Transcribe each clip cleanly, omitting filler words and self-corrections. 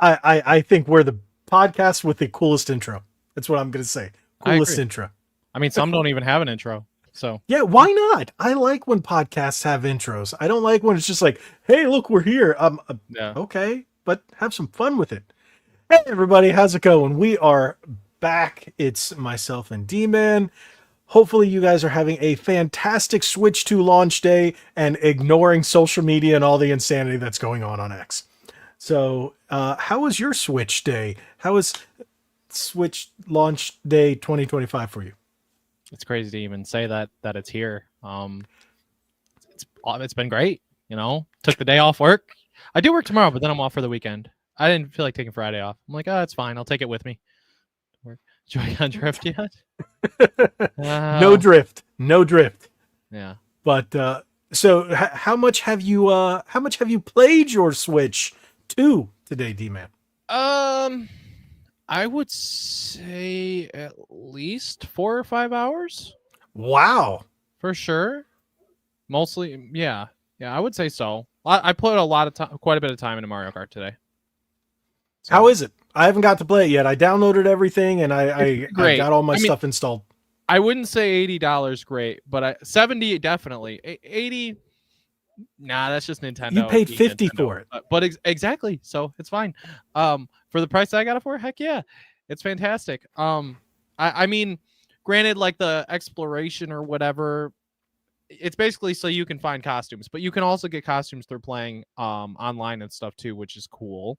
I think we're the podcast with the coolest intro. That's what I'm going to say. I Coolest agree. intro. I mean, some don't even have an intro. So Yeah, why not? I like when podcasts have intros. I don't like when it's just like, "Hey, look, we're here." yeah, Okay, but have some fun with it. Hey, everybody, how's it going? We are back. It's myself and D-Man. Hopefully, you guys are having a fantastic Switch 2 launch day and ignoring social media and all the insanity that's going on X. So, how was your Switch day? How was Switch launch day 2025 for you? it's crazy to even say that it's here. It's been great. You know, took the day off work. I do work tomorrow, but then I'm off for the weekend. I didn't feel like taking Friday off. I'm like, oh, it's fine. I'll take it with me. Joy-Con drift yet? No drift, no drift. Yeah. But so how much have you played your Switch 2 today, D-Man? I would say at least 4 or 5 hours. Wow. For sure. Mostly, yeah. I would say so. I put quite a bit of time into Mario Kart today. So. How is it? I haven't got to play it yet. I downloaded everything and I got all my stuff installed. I wouldn't say $80 great, but $70 definitely. 80, nah, that's just Nintendo. You paid $50 for it. But exactly, so it's fine. For the price I got it for, heck yeah, it's fantastic. I mean, granted, like the exploration or whatever, it's basically so you can find costumes, but you can also get costumes through playing online and stuff too, which is cool.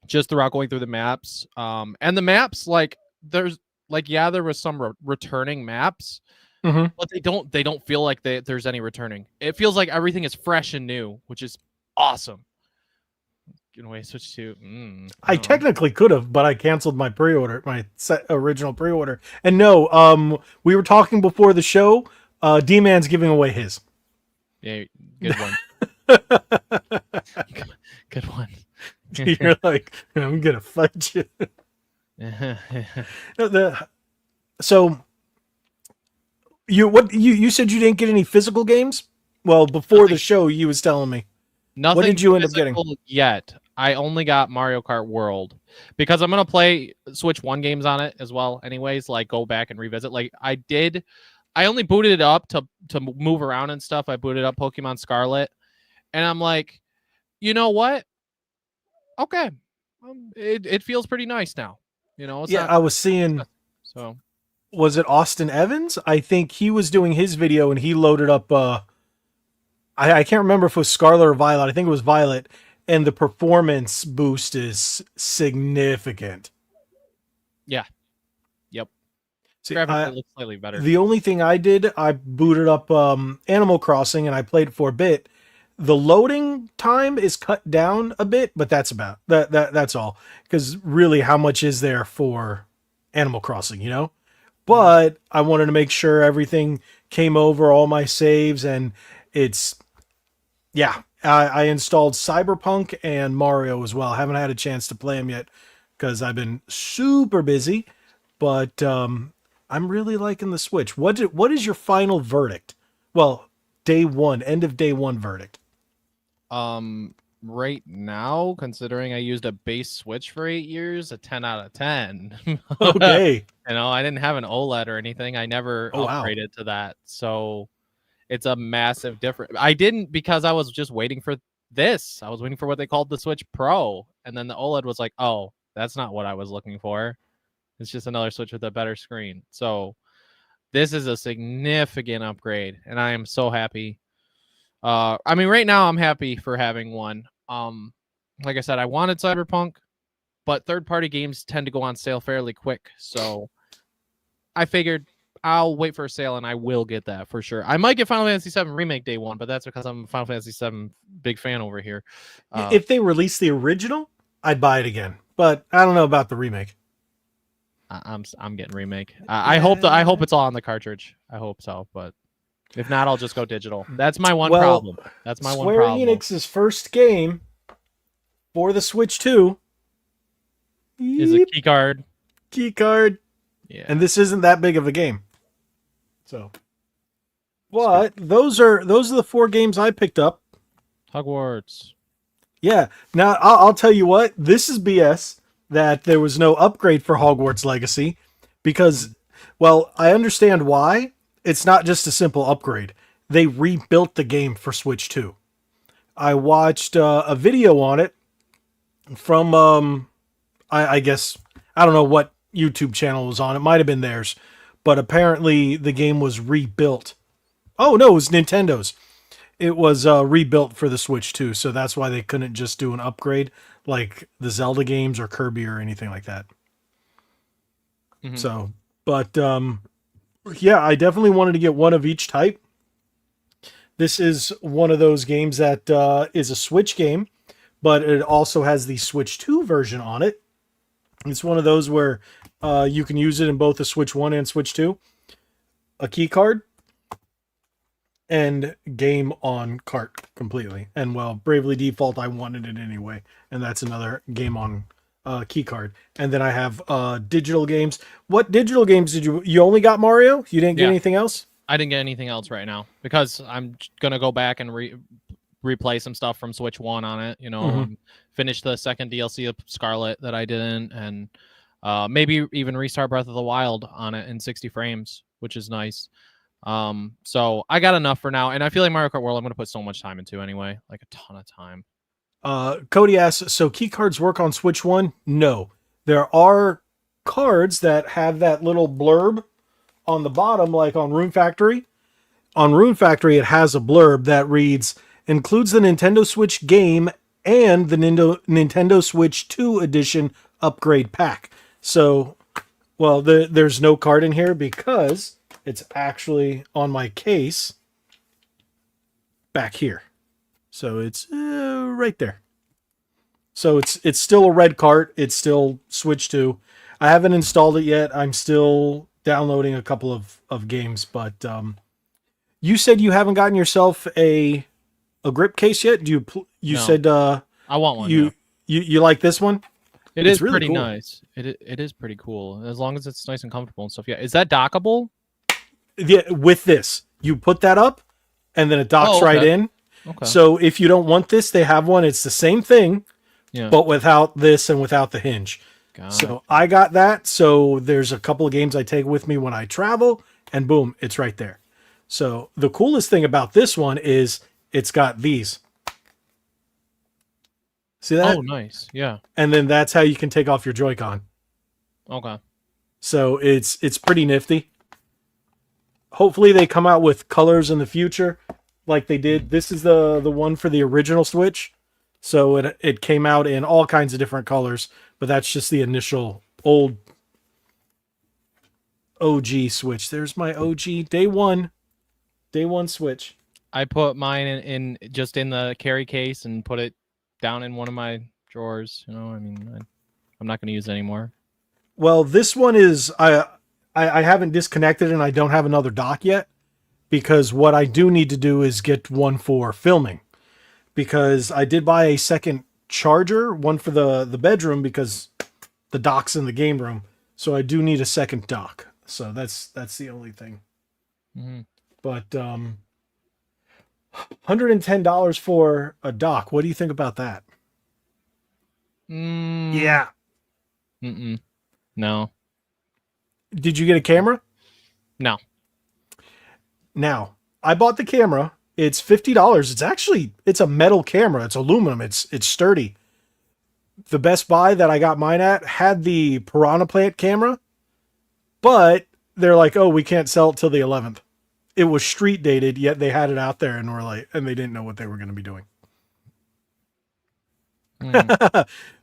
Just throughout going through the maps, and the maps, like there was some returning maps, but they don't feel like there's any returning. It feels like everything is fresh and new, which is awesome. Switch to. I technically could have, but I canceled my pre-order, my original pre-order. And no, we were talking before the show. D-Man's giving away his. Yeah, good one. Good one. You're like, I'm gonna fight you. So you said you didn't get any physical games? Well, before the show, you was telling me. Nothing. What did you end up getting? Yet. I only got Mario Kart World because I'm gonna play Switch 1 games on it as well. Anyways, like go back and revisit. Like I only booted it up to move around and stuff. I booted up Pokemon Scarlet, and I'm like, you know what? Okay, it feels pretty nice now. You know. I was seeing. So. Was it Austin Evans? I think he was doing his video and he loaded up. I can't remember if it was Scarlet or Violet. I think it was Violet. And the performance boost is significant. Yeah. Yep. See, graphics look slightly better. The only thing I did, I booted up Animal Crossing and I played for a bit. The loading time is cut down a bit, but that's about that's all. Because really, how much is there for Animal Crossing, you know? But I wanted to make sure everything came over, all my saves, and it's, yeah. I installed Cyberpunk and Mario as well. I haven't had a chance to play them yet because I've been super busy, but I'm really liking the Switch. What is your final verdict? Well, end of day one verdict. Right now, considering I used a base Switch for 8 years, a 10 out of 10. Okay. I didn't have an OLED or anything. I never upgraded to that. So it's a massive difference. I didn't because I was just waiting for this. I was waiting for what they called the Switch Pro. And then the OLED was like, oh, that's not what I was looking for. It's just another Switch with a better screen. So this is a significant upgrade. And I am so happy. I mean, right now I'm happy for having one. Like I said, I wanted Cyberpunk, but third-party games tend to go on sale fairly quick. So I figured I'll wait for a sale and I will get that for sure. I might get Final Fantasy VII Remake day one, but that's because I'm a Final Fantasy VII big fan over here. If they release the original, I'd buy it again, but I don't know about the remake. I'm getting remake. I hope it's all on the cartridge. I hope so, but if not, I'll just go digital. That's my one problem. That's my one problem. Square Enix's first game for the Switch 2 is a key card. Yeah. And this isn't that big of a game. So, but those are the 4 games I picked up. Hogwarts. Yeah. Now I'll tell you what. This is BS that there was no upgrade for Hogwarts Legacy, because, well, I understand why. It's not just a simple upgrade. They rebuilt the game for Switch 2. I watched a video on it from I guess I don't know what YouTube channel it was on. It might have been theirs, but apparently the game was rebuilt. Oh no, it was Nintendo's. It was rebuilt for the Switch too, so that's why they couldn't just do an upgrade like the Zelda games or Kirby or anything like that. Mm-hmm. So, but yeah, I definitely wanted to get one of each type. This is one of those games that is a Switch game, but it also has the Switch 2 version on it. It's one of those where you can use it in both the Switch 1 and Switch 2. A key card and game on cart completely. And well, Bravely Default, I wanted it anyway. And that's another game on key card. And then I have digital games. What digital games did you only got Mario? You didn't get anything else? I didn't get anything else right now because I'm going to go back and replay some stuff from Switch 1 on it, you know, finish the second DLC of Scarlet that I didn't, and maybe even restart Breath of the Wild on it in 60 frames, which is nice. So I got enough for now, and I feel like Mario Kart World I'm going to put so much time into anyway, like a ton of time. Cody asks, so key cards work on Switch 1? No. There are cards that have that little blurb on the bottom, like on Rune Factory. On Rune Factory, it has a blurb that reads, includes the Nintendo Switch game and the Nintendo Switch 2 edition upgrade pack. So, well, there's no card in here because it's actually on my case back here. So it's right there. So it's still a red cart. It's still Switch 2. I haven't installed it yet. I'm still downloading a couple of games, but you said you haven't gotten yourself a grip case yet? You no. Said I want one. You like this one? It's really pretty cool. Nice. It is pretty cool as long as it's nice and comfortable and stuff. Yeah, is that dockable? Yeah, with this, you put that up, and then it docks right in. Okay. So if you don't want this, they have one. It's the same thing, but without this and without the hinge. So I got that. So there's a couple of games I take with me when I travel, and boom, it's right there. So the coolest thing about this one is it's got these. See that? Oh, nice. Yeah. And then that's how you can take off your Joy-Con. Okay. So it's pretty nifty. Hopefully they come out with colors in the future like they did. This is the one for the original Switch. So it came out in all kinds of different colors, but that's just the initial old OG Switch. There's my OG day one Switch. I put mine in just in the carry case and put it down in one of my drawers. You know, I mean, I'm not going to use it anymore. Well, this one is I haven't disconnected and I don't have another dock yet, because what I do need to do is get one for filming, because I did buy a second charger, one for the bedroom, because the dock's in the game room. So I do need a second dock. So that's the only thing. Mm-hmm. But $110 for a dock. What do you think about that? Yeah. No. Did you get a camera? No. Now, I bought the camera. It's $50. It's a metal camera. It's aluminum. It's sturdy. The Best Buy that I got mine at had the Piranha Plant camera, but they're like, oh, we can't sell it till the 11th. It was street dated, yet they had it out there and they didn't know what they were going to be doing.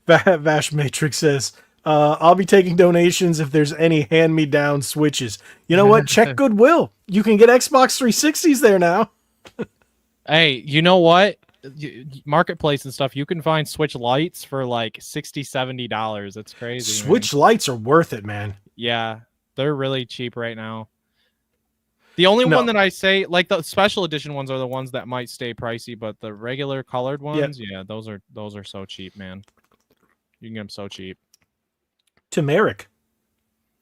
Vash Matrix says, I'll be taking donations if there's any hand-me-down Switches. You know what? Check Goodwill. You can get Xbox 360s there now. Hey, you know what? Marketplace and stuff, you can find Switch Lights for like $60, $70. That's crazy. Switch Lights are worth it, man. Yeah, they're really cheap right now. The only one that I say, like the special edition ones, are the ones that might stay pricey, but the regular colored ones, yeah, those are so cheap, man. You can get them so cheap. Turmeric.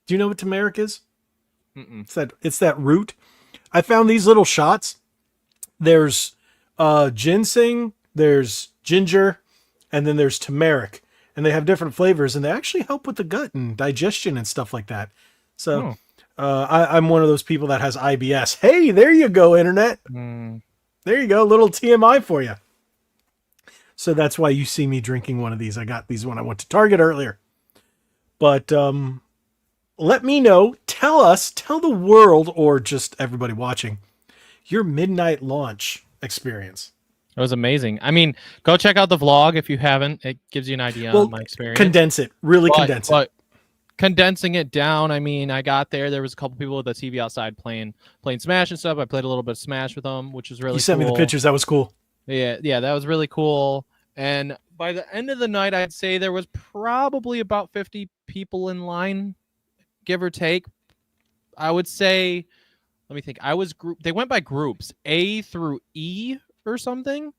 Do you know what turmeric is? It's that root. I found these little shots. There's ginseng, there's ginger, and then there's turmeric, and they have different flavors, and they actually help with the gut and digestion and stuff like that. So I'm one of those people that has IBS. Hey, there you go, internet. There you go, little TMI for you. So that's why you see me drinking one of these. I got these when I went to Target earlier. But let me know, tell the world, or just everybody watching, your midnight launch experience. It was amazing. I mean, go check out the vlog if you haven't. It gives you an idea of my experience. Condense it. Really condense it. Condensing it down, I mean, I got there was a couple people with the TV outside playing Smash and stuff. I played a little bit of Smash with them, which was really cool. You sent me the pictures. That was cool. Yeah, that was really cool. And by the end of the night, I'd say there was probably about 50 people in line, give or take. I would say, let me think. They went by groups, A through E or something.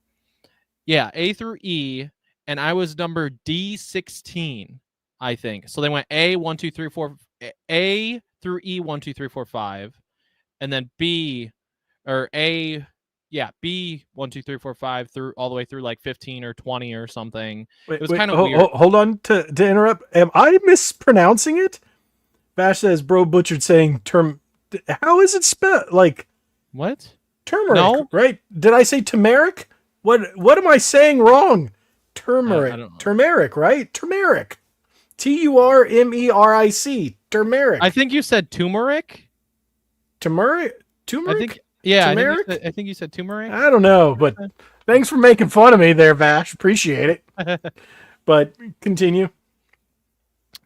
Yeah, A through E, and I was number D16, I think. So they went A, 1, 2, 3, 4, A through E, 1, 2, 3, 4, 5, and then B, or A. Yeah, B 1, 2, 3, 4, 5 through all the way through like 15 or 20 or something. It was kind of weird. Hold on to interrupt. Am I mispronouncing it? Bash says, "Bro butchered saying term." How is it spelled? Like what? Turmeric, no? Right? Did I say turmeric? What am I saying wrong? Turmeric, turmeric, right? Turmeric, TURMERIC, turmeric. I think you said turmeric. Turmeric. I think. Yeah, I think you said turmeric. I don't know, but thanks for making fun of me there, Vash. Appreciate it. But continue.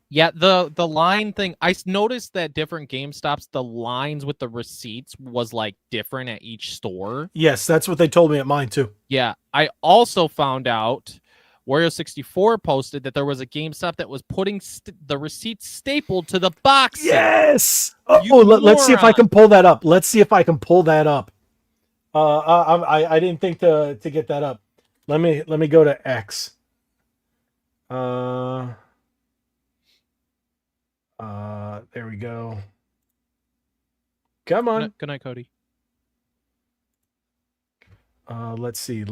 Yeah, the line thing. I noticed that different GameStops, the lines with the receipts was like different at each store. Yes, that's what they told me at mine too. Yeah, I also found out Wario64 posted that there was a GameStop that was putting the receipts stapled to the box. Yes. Let's see if I can pull that up. I didn't think to get that up. Let me go to X. There we go. Come on. Good night, Cody. Let's see.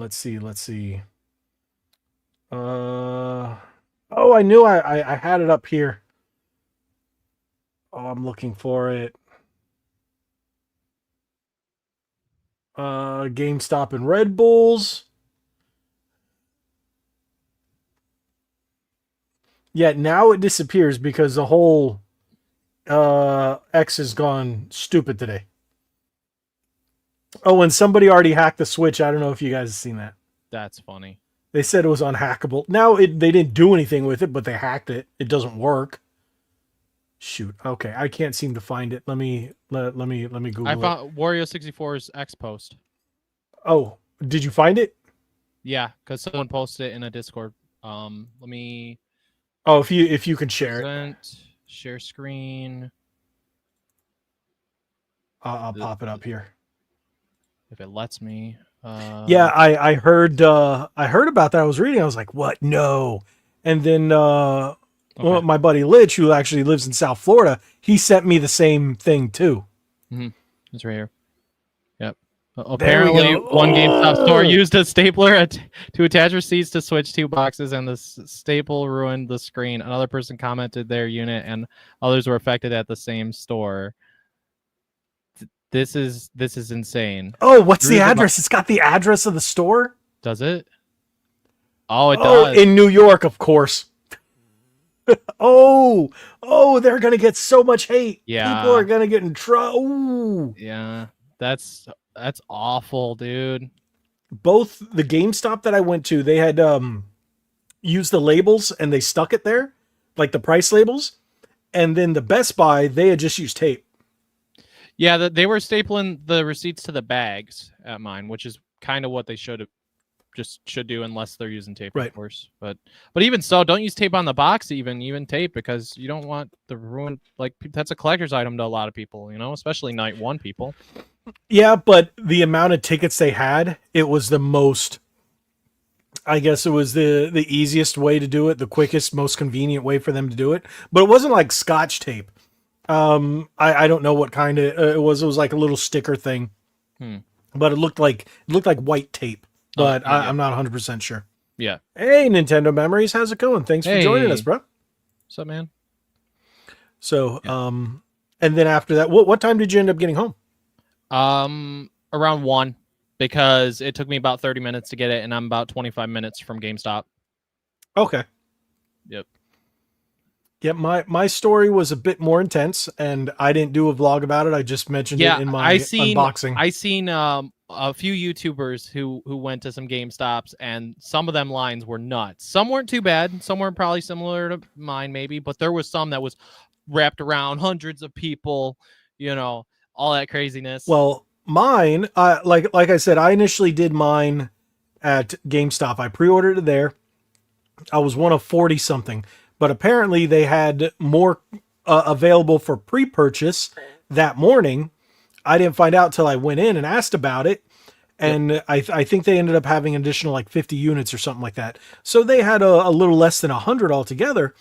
I knew I had it up here. Oh, I'm looking for it. GameStop and Red Bulls. Yeah, now it disappears because the whole X has gone stupid today. Oh, and somebody already hacked the Switch. I don't know if you guys have seen that. That's funny. They said it was unhackable. Now they didn't do anything with it, but they hacked it. It doesn't work. Shoot. Okay, I can't seem to find it. Let me Google it. I found Wario64's X post. Oh, did you find it? Yeah, because someone posted it in a Discord. Let me. Oh, if you can share it. Share screen. I'll pop it up here. If it lets me. Yeah, I heard about that. I was reading. I was like, what? No. And then well, my buddy Lich, who actually lives in South Florida, he sent me the same thing too. Mm-hmm. It's right here. Yep. Apparently, one GameStop store used a stapler to attach receipts to Switch 2 boxes, and the staple ruined the screen. Another person commented their unit, and others were affected at the same store. This is insane. Oh, what's the address? It's got the address of the store. Does it? Oh, it does. In New York, of course. Oh, they're gonna get so much hate. Yeah, people are gonna get in trouble. Yeah, that's awful, dude. Both the GameStop that I went to, they had used the labels and they stuck it there, like the price labels, and then the Best Buy, they had just used tape. Yeah, they were stapling the receipts to the bags at mine, which is kind of what they should do, unless they're using tape, right. Of course. But even so, don't use tape on the box, even tape, because you don't want the ruin. Like, that's a collector's item to a lot of people, especially night one people. Yeah, but the amount of tickets they had, it was the most. I guess it was the easiest way to do it, the quickest, most convenient way for them to do it. But it wasn't like Scotch tape. I don't know what kind of it was. It was like a little sticker thing, but it looked like white tape. But I'm not 100% sure. Yeah. Hey, Nintendo Memories, how's it going? Thanks for joining us, bro. What's up, man? So, and then after that, what time did you end up getting home? Around 1, because it took me about 30 minutes to get it, and I'm about 25 minutes from GameStop. Okay. Yep. Yeah, my story was a bit more intense, and I didn't do a vlog about it. I just mentioned it in my unboxing. I seen a few YouTubers who went to some GameStops, and some of them lines were nuts. Some weren't too bad. Some were probably similar to mine, maybe, but there was some that was wrapped around hundreds of people, all that craziness. Well, mine, like I said, I initially did mine at GameStop. I pre-ordered it there. I was one of 40 something, but apparently they had more available for pre-purchase that morning. I didn't find out till I went in and asked about it. And yep. I think they ended up having an additional like 50 units or something like that. So they had a little less than 100 altogether.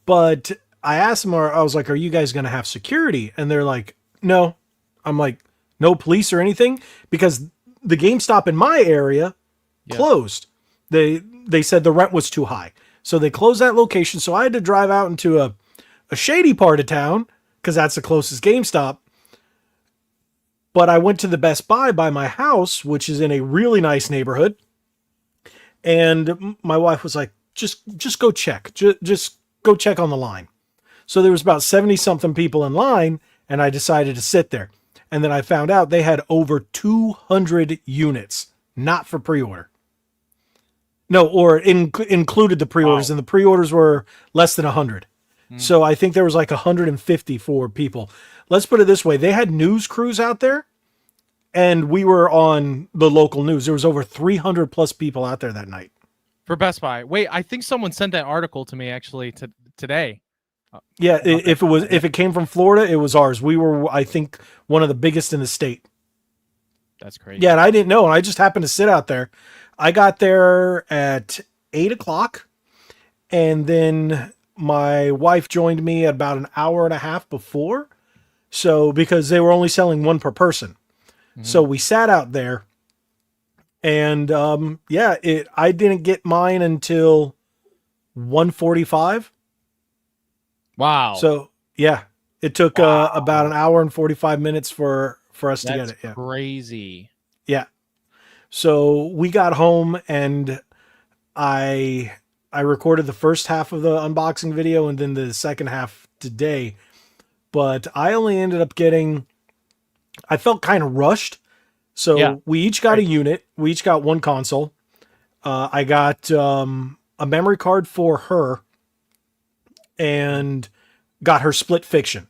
But I asked them, I was like, are you guys going to have security? And they're like, no. I'm like, no police or anything? Because the GameStop in my area closed. They said the rent was too high. So they closed that location. So I had to drive out into a shady part of town because that's the closest GameStop. But I went to the Best Buy by my house, which is in a really nice neighborhood. And my wife was like, just go check. Just go check on the line. So there was about 70 something people in line, and I decided to sit there. And then I found out they had over 200 units, not for pre-order. No, or included the pre-orders, and the pre-orders were less than 100. So I think there was like 154 people. Let's put it this way. They had news crews out there, and we were on the local news. There was over 300 plus people out there that night. For Best Buy. Wait, I think someone sent that article to me actually today. Yeah, if it came from Florida, it was ours. We were, I think, one of the biggest in the state. That's crazy. Yeah, and I didn't know, and I just happened to sit out there. I got there at 8:00, and then my wife joined me at about an hour and a half before. So, because they were only selling one per person. Mm-hmm. So we sat out there, and I didn't get mine until 1:45. Wow. So yeah, it took about an hour and 45 minutes for us to get it. Yeah. Crazy. Yeah. So we got home, and I recorded the first half of the unboxing video and then the second half today, but I only ended up I felt kind of rushed. So we each got a unit. We each got one console. I got a memory card for her, and got her Split Fiction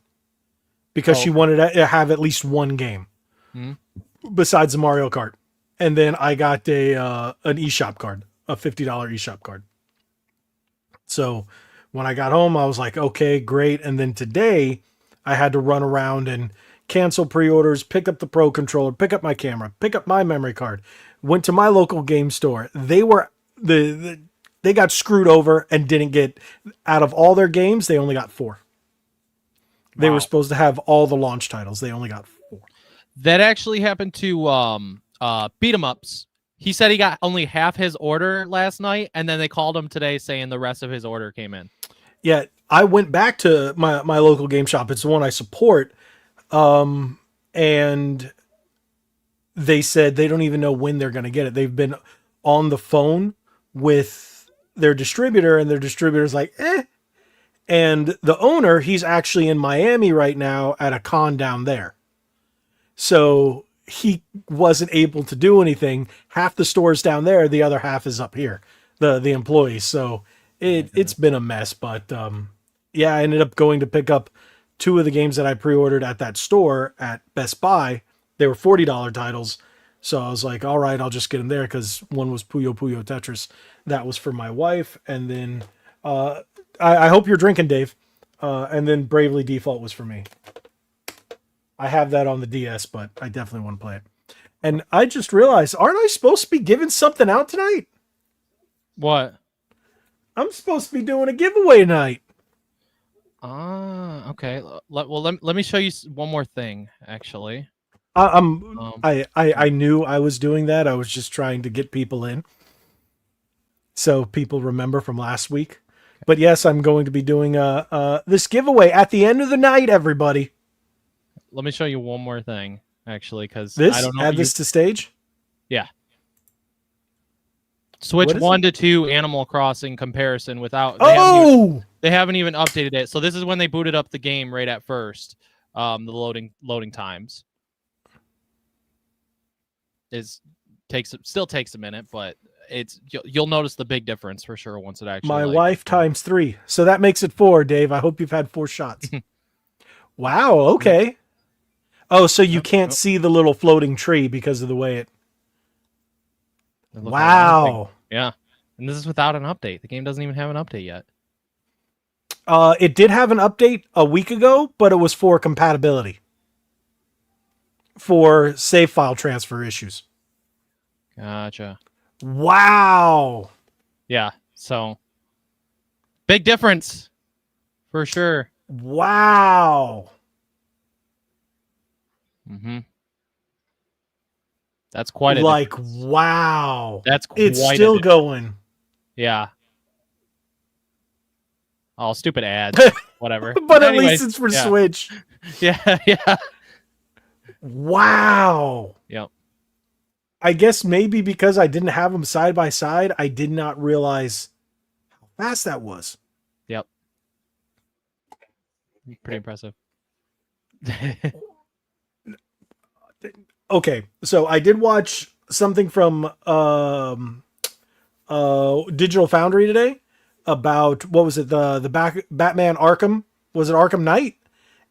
because she wanted to have at least one game besides the Mario Kart. And then I got an eShop card, a $50 eShop card. So when I got home, I was like, okay, great. And then today I had to run around and cancel pre-orders, pick up the Pro Controller, pick up my camera, pick up my memory card, went to my local game store. They were they got screwed over and didn't get, out of all their games, they only got 4. They were supposed to have all the launch titles. They only got 4. That actually happened to Beat 'em Ups. He said he got only half his order last night, and then they called him today saying the rest of his order came in. Yeah, I went back to my local game shop. It's the one I support. And they said they don't even know when they're going to get it. They've been on the phone with their distributor, and their distributor's like, eh. And the owner, he's actually in Miami right now at a con down there. So he wasn't able to do anything. Half the store's down there, the other half is up here, the employees. So it's been a mess, but I ended up going to pick up 2 of the games that I pre-ordered at that store at Best Buy. They were $40 titles. So I was like, all right, I'll just get them there, because one was Puyo Puyo Tetris. That was for my wife. And then I hope you're drinking, Dave. And then Bravely Default was for me. I have that on the DS, but I definitely want to play it. And I just realized, aren't I supposed to be giving something out tonight? What? I'm supposed to be doing a giveaway tonight. Okay. Let me show you one more thing, actually. I knew I was doing that. I was just trying to get people in. so people remember from last week. But yes, I'm going to be doing this giveaway at the end of the night, everybody. Let me show you one more thing, actually, because I don't know. Add this to stage? Yeah. Switch 1 to 2 Animal Crossing comparison without... They haven't even updated it. So this is when they booted up the game right at first. The loading times. Still takes a minute, but you'll notice the big difference for sure once it actually... My wife times 3. So that makes it 4, Dave. I hope you've had 4 shots. Wow, okay. Oh, so you can't see the little floating tree because of the way it... Wow. Yeah. And this is without an update. The game doesn't even have an update yet. It did have an update a week ago, but it was for compatibility. For save file transfer issues. Gotcha. Wow. Yeah. So big difference for sure. Wow. Mm-hmm. That's quite a difference. Wow. That's quite it's still going. Yeah. Oh, stupid ads. Whatever. But at least it's for Switch. Yeah, yeah. Wow. Yep. I guess maybe because I didn't have them side by side, I did not realize how fast that was. Yep. Pretty impressive. Okay, so I did watch something from Digital Foundry today about, what was it, the Batman Arkham? Was it Arkham Knight?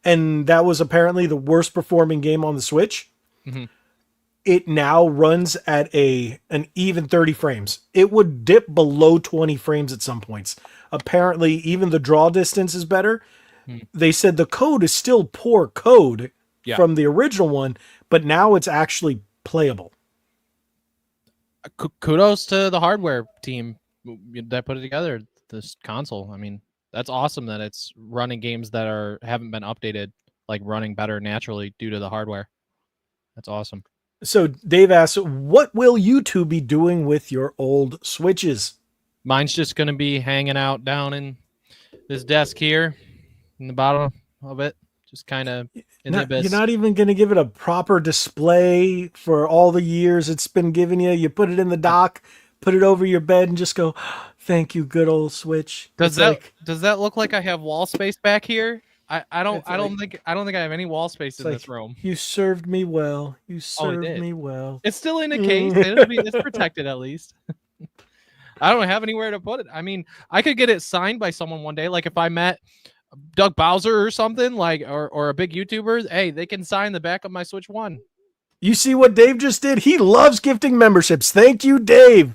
And that was apparently the worst performing game on the Switch. Mm-hmm. It now runs at an even 30 frames. It would dip below 20 frames at some points. Apparently, even the draw distance is better. They said the code is still poor code from the original one, but now it's actually playable. Kudos to the hardware team that put it together, this console. I mean, that's awesome that it's running games that haven't been updated, like running better naturally due to the hardware. That's awesome. So Dave asks, what will you two be doing with your old Switches? Mine's just going to be hanging out down in this desk here in the bottom of it. Just kind of in the abyss. You're not even going to give it a proper display for all the years it's been giving you. You put it in the dock, put it over your bed, and just go, thank you, good old Switch. Does that look like I have wall space back here? I don't think I have any wall space in this room. You served me well. You served me well. It's still in a case. It's protected at least. I don't have anywhere to put it. I mean, I could get it signed by someone one day. Like if I met Doug Bowser or something, like or a big YouTuber, hey, they can sign the back of my Switch 1. You see what Dave just did? He loves gifting memberships. Thank you, Dave.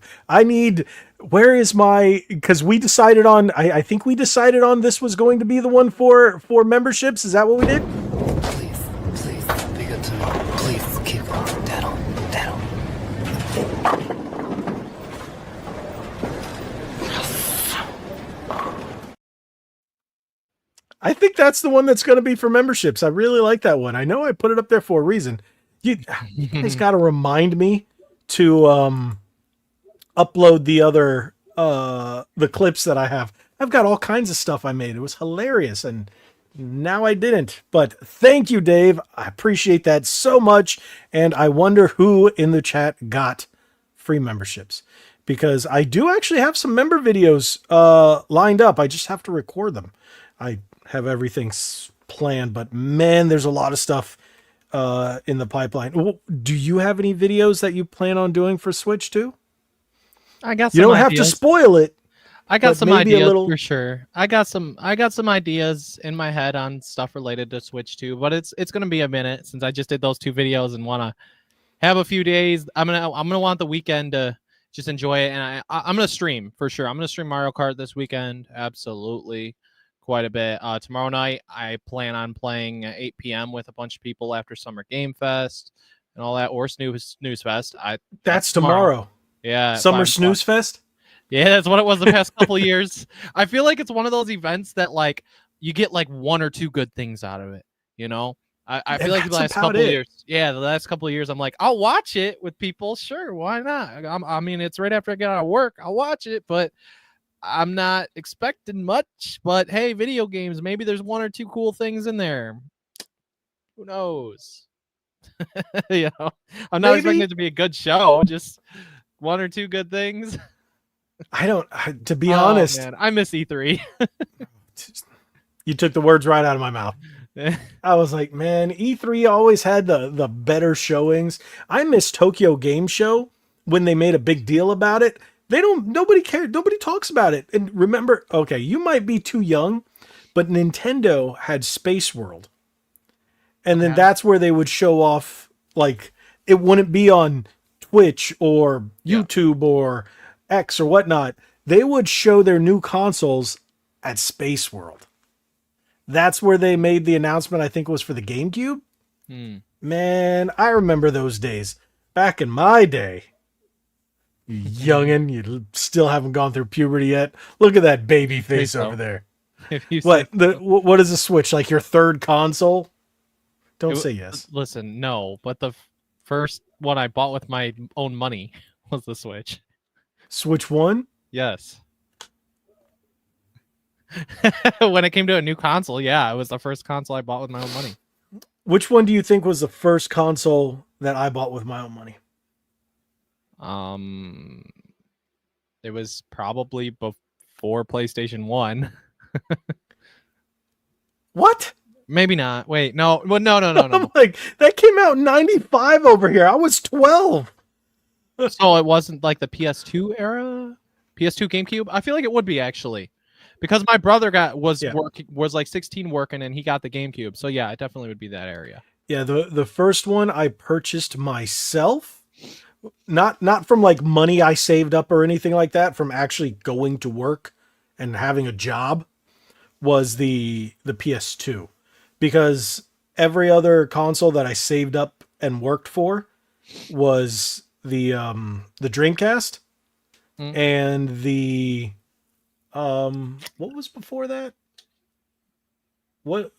Where is my, because we decided on, I think we decided on this was going to be the one for memberships. Is that what we did? Please, be good to me. Please, keep going. Dad. I think that's the one that's going to be for memberships. I really like that one. I know I put it up there for a reason. You guys got to remind me to upload the other the clips that I have. I've got all kinds of stuff I made. It was hilarious, and now I didn't. But thank you, Dave. I appreciate that so much. And I wonder who in the chat got free memberships, because I do actually have some member videos lined up. I just have to record them. I have everything planned, but man, there's a lot of stuff in the pipeline. Do you have any videos that you plan on doing for Switch too? I got some. You don't have to spoil it. I got some ideas for sure. I got some ideas in my head on stuff related to Switch 2, but it's gonna be a minute since I just did those 2 videos and wanna have a few days. I'm gonna want the weekend to just enjoy it, and I'm gonna stream for sure. I'm gonna stream Mario Kart this weekend, absolutely, quite a bit. Tomorrow night I plan on playing at 8 p.m. with a bunch of people after Summer Game Fest and all that, or Snooze Fest. That's tomorrow. Yeah, Summer Snooze Fest. Yeah, that's what it was the past couple years. I feel like it's one of those events that like you get like 1 or 2 good things out of it, you know? I feel like the last couple of years, the last couple of years, I'm like, I'll watch it with people. Sure, why not? I mean, it's right after I get out of work. I'll watch it, but I'm not expecting much. But hey, video games, maybe there's one or two cool things in there. Who knows? You know, I'm not expecting it to be a good show. Just one or two good things. To be honest, man, I miss E3. You took the words right out of my mouth. I was like, man, E3 always had the better showings. I miss Tokyo Game Show when they made a big deal about it. Nobody cared. Nobody talks about it. And remember, okay, you might be too young, but Nintendo had Space World. And then that's where they would show off, like, it wouldn't be on Twitch or YouTube or X or whatnot. They would show their new consoles at Space World. That's where they made the announcement, I think it was for the GameCube. Man, I remember those days. Back in my day. Youngin', you still haven't gone through puberty yet. Look at that baby face over there. What is a Switch? Like your third console? Don't say yes. Listen, no, but the first one I bought with my own money was the Switch. Switch 1? Yes. When it came to a new console, it was the first console I bought with my own money. Which one do you think was the first console that I bought with my own money? It was probably before PlayStation 1. What? Maybe not. Wait, no. Well, no. I'm like, that came out in 95 over here. I was 12. So it wasn't like the PS2 era? PS2 GameCube? I feel like it would be actually. Because my brother was like 16 working and he got the GameCube. So yeah, it definitely would be that area. Yeah, the first one I purchased myself. Not from like money I saved up or anything like that, from actually going to work and having a job, was the PS2. Because every other console that I saved up and worked for was the Dreamcast and the what was before that? No,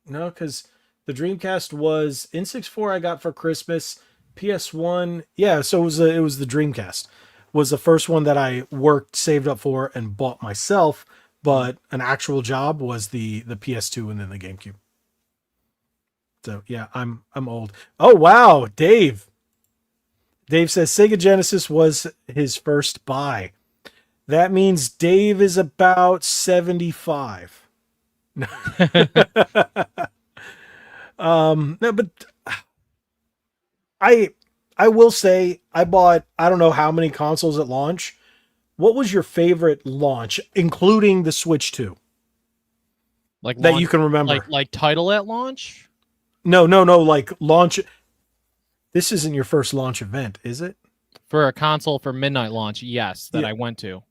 because the Dreamcast was N64 I got for Christmas. PS1, so it was the Dreamcast. Was the first one that I worked, saved up for, and bought myself. But an actual job was the PS2 and then the GameCube. So yeah, I'm old. Oh wow, Dave. Dave says Sega Genesis was his first buy. That means Dave is about 75. No, but I will say I bought, I don't know how many consoles at launch. What was your favorite launch, including the Switch 2? Like that launch, you can remember? Like title at launch? No, like launch. This isn't your first launch event, is it? For a console for midnight launch, yes, that I went to.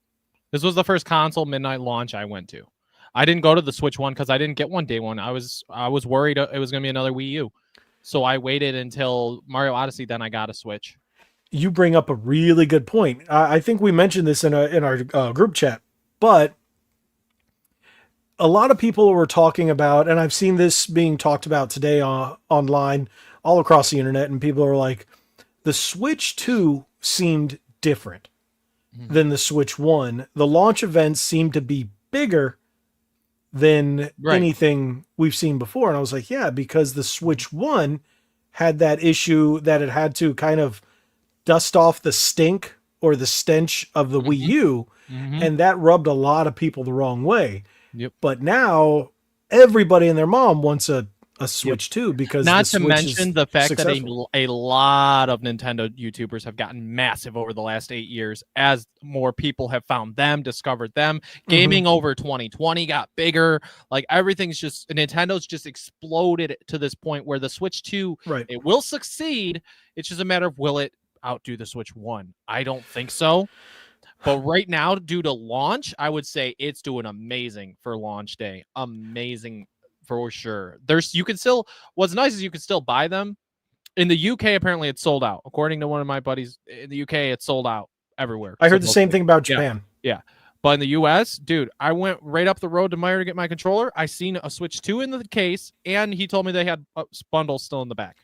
This was the first console midnight launch I went to. I didn't go to the Switch one because I didn't get one day one. I was worried it was going to be another Wii U. So I waited until Mario Odyssey, then I got a Switch. You bring up a really good point. I think we mentioned this in our group chat, but a lot of people were talking about, and I've seen this being talked about today online, all across the internet, and people are like, the Switch 2 seemed different than the Switch 1. The launch events seemed to be bigger than anything we've seen before. And I was like, yeah, because the Switch 1 had that issue that it had to kind of dust off the stink or the stench of the Wii U, and that rubbed a lot of people the wrong way. Yep. But now everybody and their mom wants a Switch 2 because not the to Switch mention the fact successful. that a lot of Nintendo YouTubers have gotten massive over the last 8 years as more people have found them, discovered them. Gaming over 2020 got bigger. Like everything's just, Nintendo's just exploded to this point where the Switch 2, it will succeed. It's just a matter of will it outdo the Switch 1? I don't think so. But right now, due to launch, I would say it's doing amazing for launch day. Amazing for sure. You can still, what's nice is you can still buy them. In the UK, apparently it's sold out. According to one of my buddies in the UK, it's sold out everywhere. I heard the same thing about Japan. Yeah. But in the US, dude, I went right up the road to Meijer to get my controller. I seen a Switch 2 in the case, and he told me they had bundles still in the back.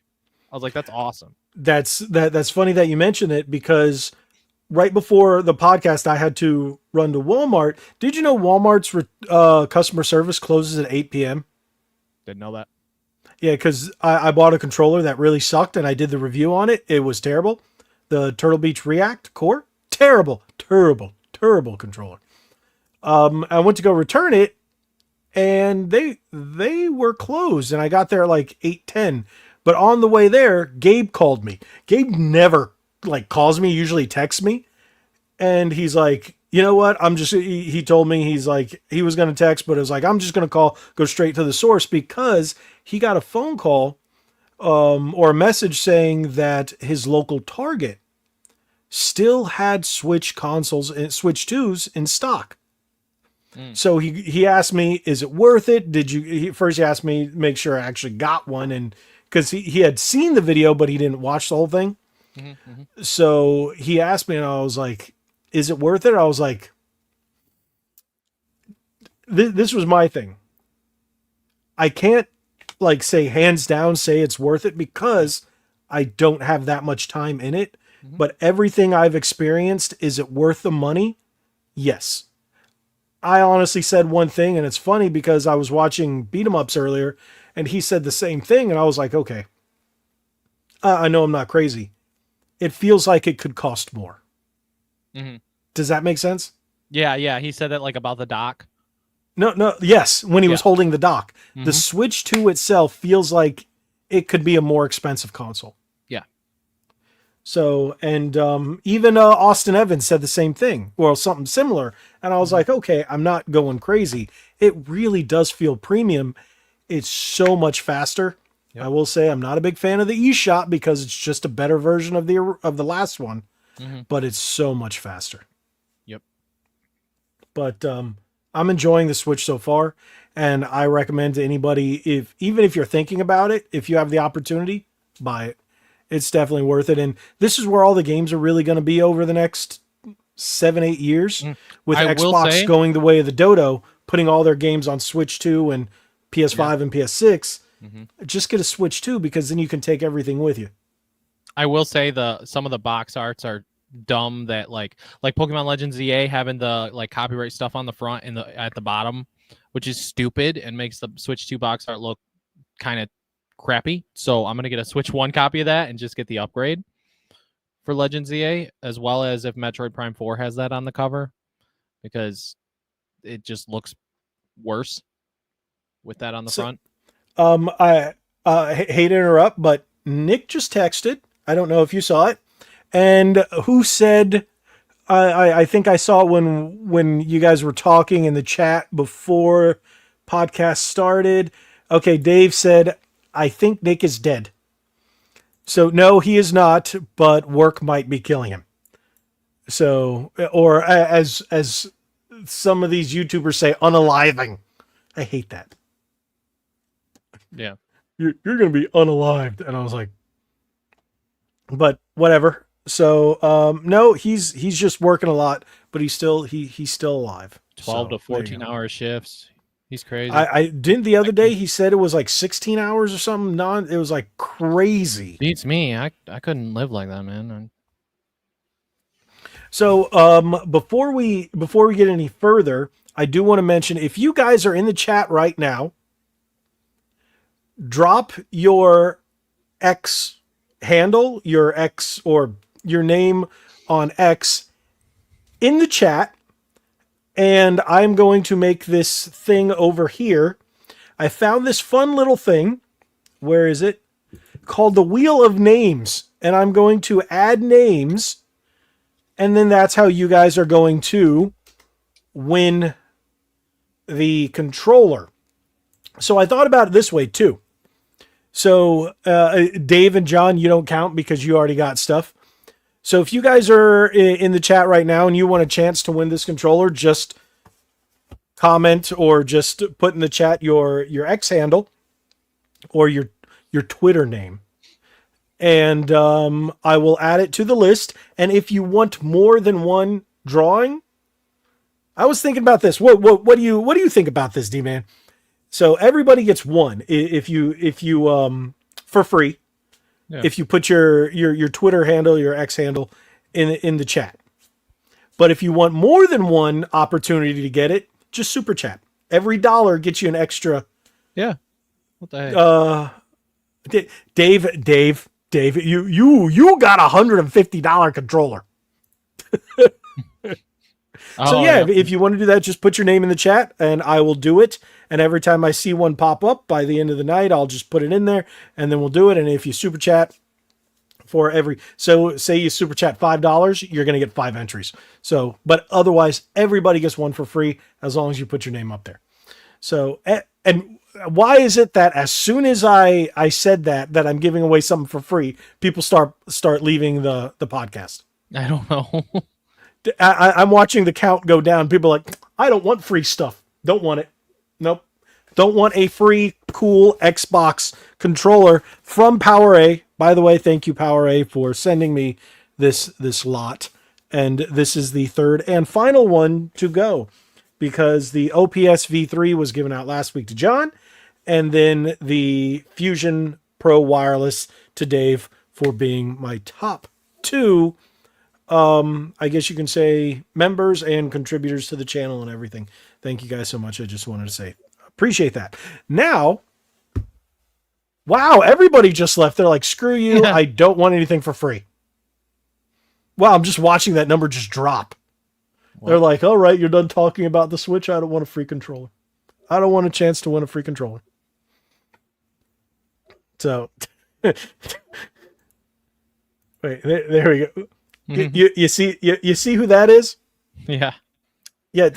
I was like, that's awesome. That's funny that you mentioned it, because right before the podcast, I had to run to Walmart. Did you know Walmart's customer service closes at 8 p.m.? Didn't know that. Yeah, because I bought a controller that really sucked, and I did the review on it. It was terrible. The Turtle Beach React Core, terrible controller. I went to go return it, and they were closed, and I got there at like 8:10. But on the way there, Gabe called me. Gabe never calls me, usually texts me. And he's like, you know what? He told me, he's like, he was going to text, but it was like, I'm just going to go straight to the source, because he got a phone call or a message saying that his local Target still had Switch consoles and Switch 2s in stock. So he asked me, is it worth it? First he asked me to make sure I actually got one, and because he had seen the video, but he didn't watch the whole thing. So he asked me, and I was like, is it worth it? I was like, this was my thing. I can't say hands down, say it's worth it, because I don't have that much time in it. But everything I've experienced, is it worth the money? Yes. I honestly said one thing, and it's funny because I was watching beat 'em ups earlier, and he said the same thing, and I was like, okay, I know I'm not crazy. It feels like it could cost more. Does that make sense? Yeah. He said that about the dock. No. Yes, when he was holding the dock. The Switch 2 itself feels like it could be a more expensive console. Yeah. So, and even Austin Evans said the same thing, or something similar. And I was like, okay, I'm not going crazy. It really does feel premium. It's so much faster. Yep. I will say I'm not a big fan of the eShot, because it's just a better version of the last one, but it's so much faster. Yep. But I'm enjoying the Switch so far, and I recommend to anybody, even if you're thinking about it, if you have the opportunity, buy it. It's definitely worth it. And this is where all the games are really going to be over the next 7-8 years, with Xbox going the way of the dodo, putting all their games on Switch 2 and PS5 and PS6. Just get a Switch 2, because then you can take everything with you. I will say some of the box arts are dumb, that like Pokemon Legends EA having the copyright stuff on the front and at the bottom, which is stupid and makes the Switch 2 box art look kind of crappy. So I'm gonna get a Switch 1 copy of that and just get the upgrade for Legends EA, as well as if Metroid Prime 4 has that on the cover, because it just looks worse with that on the front. I hate to interrupt, but Nick just texted. I don't know if you saw it. And who said, I think I saw it when you guys were talking in the chat before podcast started. Okay, Dave said, I think Nick is dead. So no, he is not, but work might be killing him. So, or as some of these YouTubers say, unaliving. I hate that. Yeah. You're going to be unalived. And I was like, but whatever. So, no, he's just working a lot, but he's still alive. 12 to 14 hour shifts. He's crazy. I didn't the other day. He said it was 16 hours or something. It was crazy. Beats me. I couldn't live like that, man. So, before we get any further, I do want to mention, if you guys are in the chat right now, drop your X handle, your X or your name on X in the chat. And I'm going to make this thing over here. I found this fun little thing. Where is it? Called the Wheel of Names. And I'm going to add names. And then that's how you guys are going to win the controller. So I thought about it this way too. So Dave and John, you don't count because you already got stuff. So if you guys are in the chat right now and you want a chance to win this controller, just comment or just put in the chat your X handle or your Twitter name. And I will add it to the list. And if you want more than one drawing, I was thinking about this. What do you think about this, D-Man? So everybody gets one if you for free. Yeah. If you put your Twitter handle, your X handle in the chat. But if you want more than one opportunity to get it, just super chat. Every $1 gets you an extra. Yeah. What the heck? Dave, you got $150 controller. So yeah, if you want to do that, just put your name in the chat and I will do it. And every time I see one pop up by the end of the night, I'll just put it in there and then we'll do it. And if you super chat say you super chat $5, you're going to get 5 entries. So, but otherwise everybody gets one for free as long as you put your name up there. So, and why is it that as soon as I said that I'm giving away something for free, people start leaving the podcast? I don't know. I'm watching the count go down. People are like, I don't want free stuff. Don't want it. Nope. Don't want a free, cool Xbox controller from PowerA. By the way, thank you, PowerA, for sending me this lot. And this is the third and final one to go because the OPS V3 was given out last week to John. And then the Fusion Pro Wireless to Dave for being my top 2 I guess you can say members and contributors to the channel and everything. Thank you guys so much. I just wanted to say, appreciate that. Now, wow, everybody just left. They're like, screw you. Yeah. I don't want anything for free. Wow, I'm just watching that number just drop. What? They're like, all right, you're done talking about the Switch. I don't want a free controller. I don't want a chance to win a free controller. So, wait, there we go. Mm-hmm. You see who that is? Yeah. Yeah,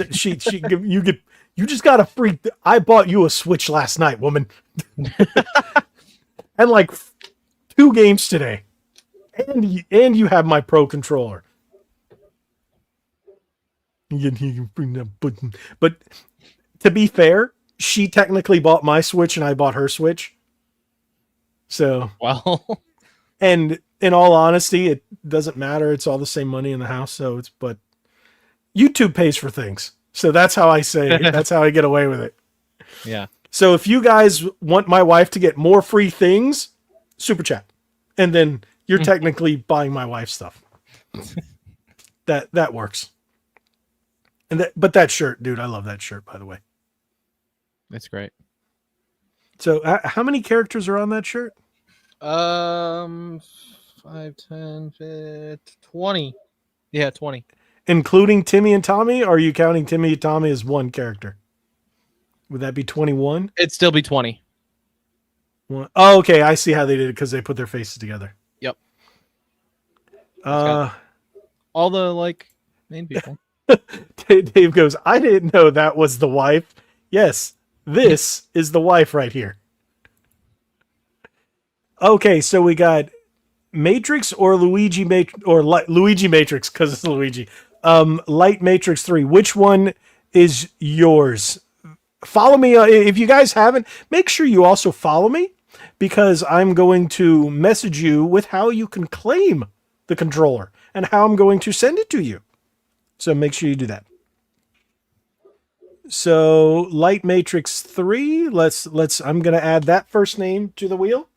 you just got a free. I bought you a Switch last night, woman. And like 2 games today. And you have my Pro controller. But to be fair, she technically bought my Switch and I bought her Switch. So, well, and in all honesty, it doesn't matter. It's all the same money in the house. But YouTube pays for things. So that's how I say it. That's how I get away with it. Yeah. So if you guys want my wife to get more free things, super chat. And then you're technically buying my wife's stuff. That works. But that shirt, dude, I love that shirt, by the way. That's great. So how many characters are on that shirt? 5, 10, 15, 20. Yeah, 20. Including Timmy and Tommy? Or are you counting Timmy and Tommy as one character? Would that be 21? It'd still be 20. Oh, okay. I see how they did it because they put their faces together. Yep. All the main people. Dave goes, I didn't know that was the wife. Yes, this is the wife right here. Okay, so we got Matrix or Luigi Luigi Matrix because it's Luigi. Light Matrix 3. Which one is yours? Follow me. If you guys haven't, make sure you also follow me because I'm going to message you with how you can claim the controller and how I'm going to send it to you. So make sure you do that. So Light Matrix 3. I'm going to add that first name to the wheel.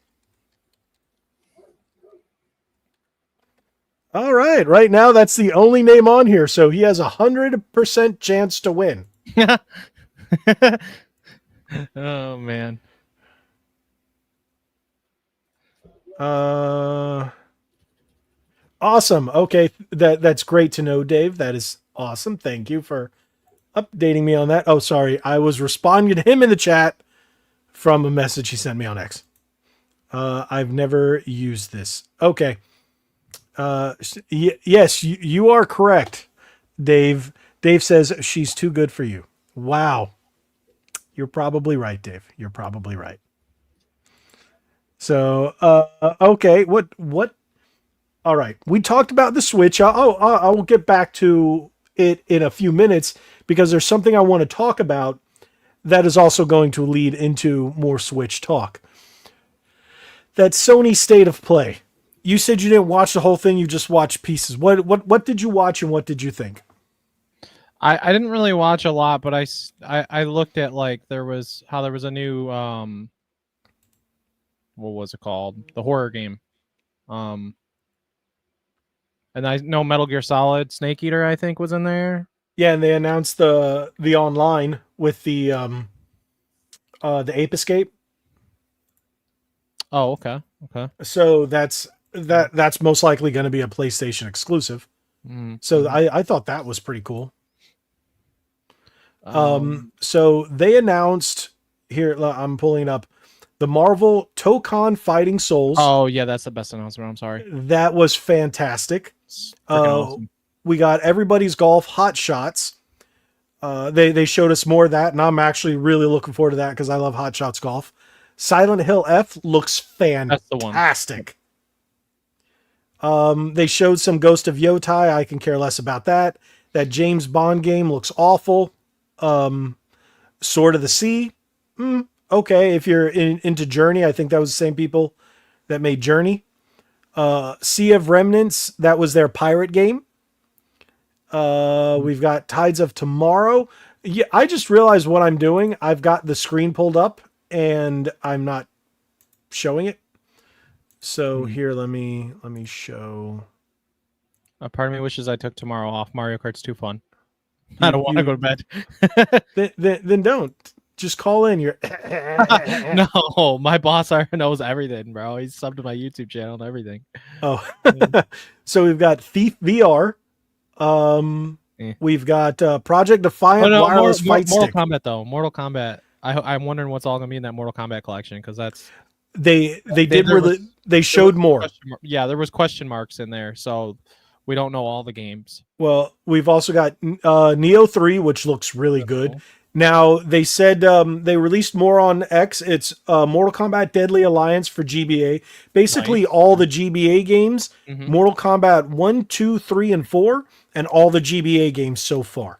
All right. Right now, that's the only name on here. So he has 100% chance to win. Oh, man. Awesome. Okay. That's great to know, Dave. That is awesome. Thank you for updating me on that. Oh, sorry. I was responding to him in the chat from a message he sent me on X. I've never used this. Okay. Yes, you are correct, Dave. Dave says she's too good for you. Wow. You're probably right, Dave. You're probably right. So, okay. What? All right. We talked about the Switch. I will get back to it in a few minutes because there's something I want to talk about that is also going to lead into more Switch talk. That Sony State of Play. You said you didn't watch the whole thing. You just watched pieces. What did you watch and what did you think? I didn't really watch a lot, but I looked at like there was a new what was it called? The horror game. And I know Metal Gear Solid Snake Eater I think was in there. Yeah, and they announced the online with the Ape Escape. Oh, okay. Okay. So that's most likely going to be a PlayStation exclusive. Mm-hmm. So I thought that was pretty cool. So they announced here, I'm pulling up the Marvel Tokon Fighting Souls. Oh yeah, that's the best announcement. I'm sorry. That was fantastic. Awesome. We got Everybody's Golf Hot Shots. They showed us more of that, and I'm actually really looking forward to that because I love Hot Shots Golf. Silent Hill F looks fantastic. They showed some Ghost of Yotai. I can care less about that. That James Bond game looks awful. Sword of the Sea. Okay, if you're into Journey, I think that was the same people that made Journey. Sea of Remnants, that was their pirate game. We've got Tides of Tomorrow. Yeah, I just realized what I'm doing. I've got the screen pulled up and I'm not showing it. So here, let me show. A part of me wishes I took tomorrow off. Mario Kart's too fun. I don't want to go to bed. then don't. Just call in. You're No, my boss already knows everything, bro. He's subbed to my YouTube channel and everything. Oh, so we've got Thief VR. We've got Project Defiant wireless fight Mortal stick. Kombat though. Mortal Kombat. I'm wondering what's all gonna be in that Mortal Kombat collection because that's they showed more. Yeah, there was question marks in there, so we don't know all the games. Well, we've also got Neo 3, which looks really good. Cool. Now, they said they released more on X. It's Mortal Kombat Deadly Alliance for GBA. Basically, all the GBA games, Mortal Kombat 1, 2, 3, and 4, and all the GBA games so far.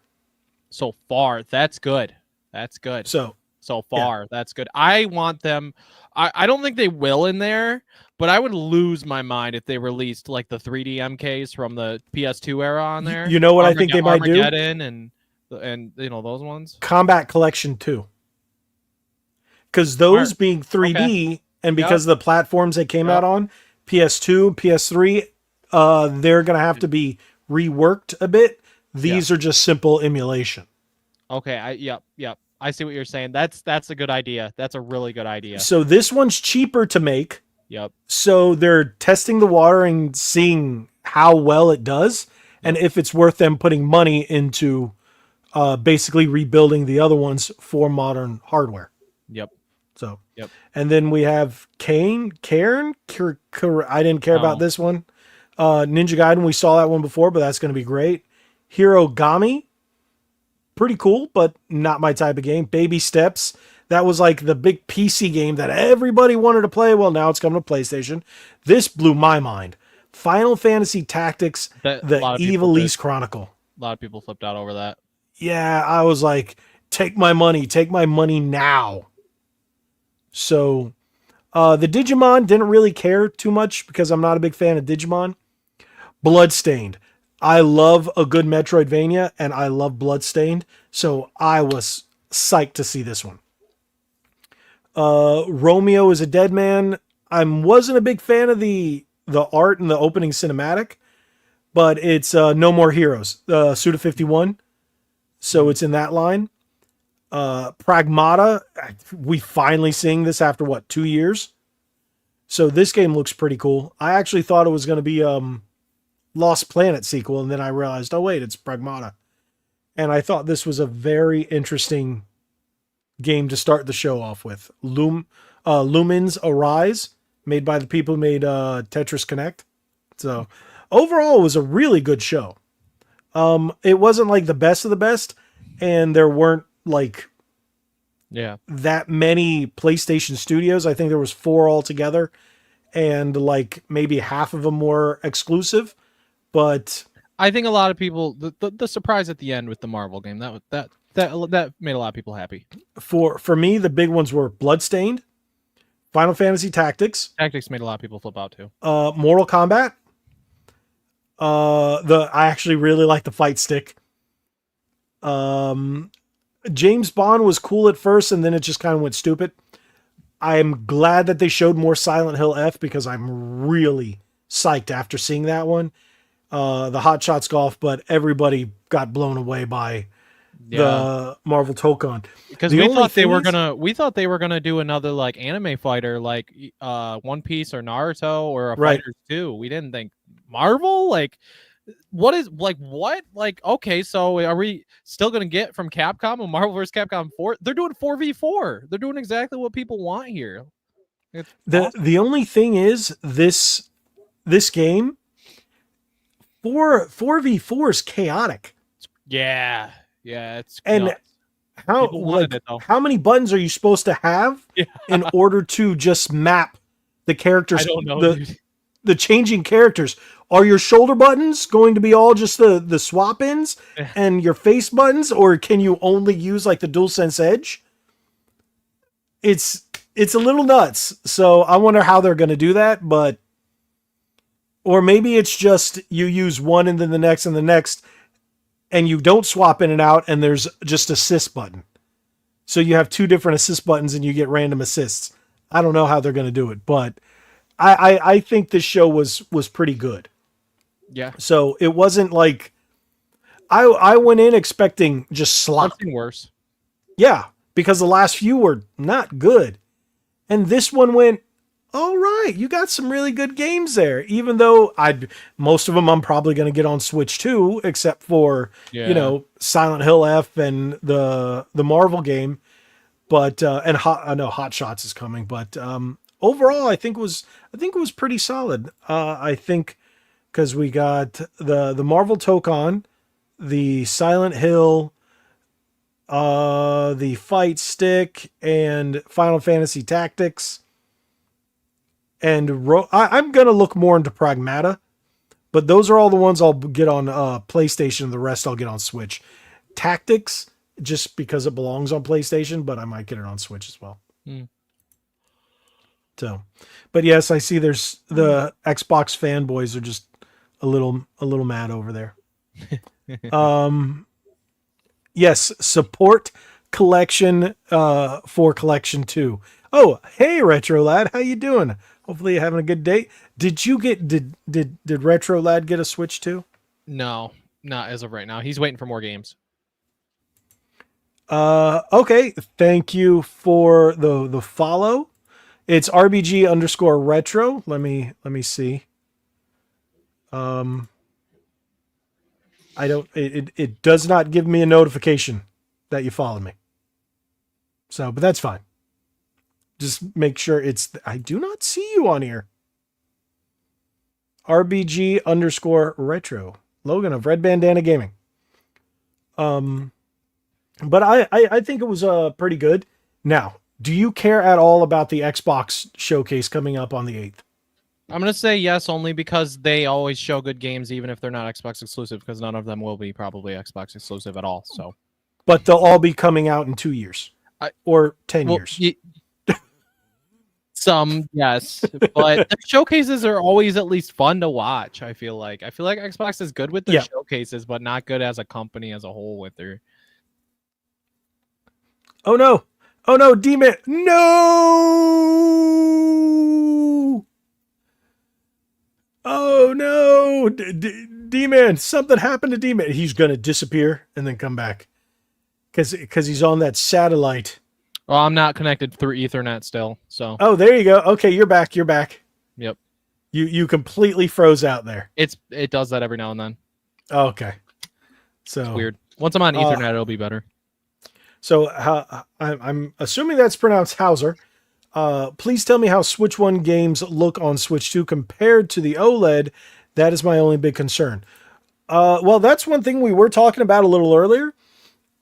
So far, that's good. That's good. So far, that's good. I want them. I don't think they will in there, but I would lose my mind if they released like the 3D MKs from the PS2 era on there. You know what I think they might do? And you know those ones. Combat Collection 2. Because those being 3D and because of the platforms they came out on, PS2, PS3, they're going to have to be reworked a bit. These are just simple emulation. Okay, yep. I see what you're saying. That's a good idea. That's a really good idea. So this one's cheaper to make. Yep. So they're testing the water and seeing how well it does and if it's worth them putting money into basically rebuilding the other ones for modern hardware. Yep. So, and then we have Cairn. I didn't care about this one. Ninja Gaiden, we saw that one before, but that's going to be great. Hirogami, pretty cool, but not my type of game. Baby Steps, that was like the big PC game that everybody wanted to play. Well, now it's coming to PlayStation. This blew my mind. Final Fantasy Tactics, the Ivalice Chronicle. A lot of people flipped out over that. Yeah, I was like, take my money now. So, the Digimon didn't really care too much because I'm not a big fan of Digimon. Bloodstained. I love a good Metroidvania and I love Bloodstained. So I was psyched to see this one. Romeo is a Dead Man. I wasn't a big fan of the art and the opening cinematic, but it's No More Heroes, Suda 51. So it's in that line. Pragmata, we finally seeing this after 2 years. So this game looks pretty cool. I actually thought it was going to be Lost Planet sequel, and then I realized, oh wait, it's Pragmata. And I thought this was a very interesting game to start the show off with. Lumens Arise, made by the people who made Tetris Connect. So overall, it was a really good show. It wasn't like the best of the best, and there weren't like that many PlayStation studios. I think there was 4 altogether, and like maybe half of them were exclusive. But I think a lot of people the surprise at the end with the Marvel game that made a lot of people happy. For me, the big ones were Bloodstained, Final Fantasy Tactics. Tactics made a lot of people flip out too. Mortal Kombat. I actually really like the fight stick. James Bond was cool at first, and then it just kind of went stupid. I'm glad that they showed more Silent Hill F because I'm really psyched after seeing that one. The Hot Shots Golf, but everybody got blown away by the Marvel Tokon. Because we thought they were gonna do another like anime fighter like One Piece or Naruto or a Fighters 2. We didn't think Marvel like what okay, so are we still gonna get from Capcom a Marvel vs. Capcom 4? They're doing 4v4. They're doing exactly what people want here. It's awesome. The only thing is this game 4v4 is chaotic. Yeah, it's and nuts. How many buttons are you supposed to have in order to just map the characters? I don't know, the changing characters. Are your shoulder buttons going to be all just the swap ins and your face buttons, or can you only use like the DualSense Edge? It's a little nuts. So I wonder how they're going to do that, or maybe it's just you use one and then the next and the next, and you don't swap in and out, and there's just assist button. So you have two different assist buttons and you get random assists. I don't know how they're going to do it, but I think this show was pretty good. Yeah. So it wasn't like I went in expecting just slop. Something worse. Yeah, because the last few were not good. And this one went, all right, you got some really good games there. Even though most of them I'm probably going to get on Switch too, except for, Silent Hill F and the Marvel game. But and Hot Shots is coming, but overall I think it was pretty solid. I think because we got the Marvel Tokon, the Silent Hill, the Fight Stick, and Final Fantasy Tactics. And I'm going to look more into Pragmata, but those are all the ones I'll get on PlayStation. The rest I'll get on Switch. Tactics, just because it belongs on PlayStation, but I might get it on Switch as well. So, but yes, I see there's the Xbox fanboys are just a little mad over there. Yes, support collection for collection 2. Oh, hey Retro Lad, how you doing? Hopefully you're having a good day. Did Retro Lad get a Switch too? No, not as of right now. He's waiting for more games. Okay. Thank you for the follow. It's RBG_retro. Let me see. It does not give me a notification that you followed me. So, but that's fine. Just make sure I do not see you on here. RBG_retro. Logan of Red Bandana Gaming. But I think it was pretty good. Now, do you care at all about the Xbox showcase coming up on the 8th? I'm going to say yes, only because they always show good games, even if they're not Xbox exclusive, because none of them will be probably Xbox exclusive at all. So, but they'll all be coming out in 2 years or 10 years. Some, yes, but the showcases are always at least fun to watch. I feel like Xbox is good with their showcases, but not good as a company as a whole with their. Oh no, D-Man, no! Oh no, D-Man, something happened to D-Man. He's gonna disappear and then come back because he's on that satellite. Well, I'm not connected through Ethernet still, so. Oh, there you go. Okay, you're back. Yep. You completely froze out there. It does that every now and then. Okay. So it's weird. Once I'm on Ethernet, it'll be better. So I'm assuming that's pronounced Hauser. Please tell me how Switch 1 games look on Switch 2 compared to the OLED. That is my only big concern. Well, that's one thing we were talking about a little earlier.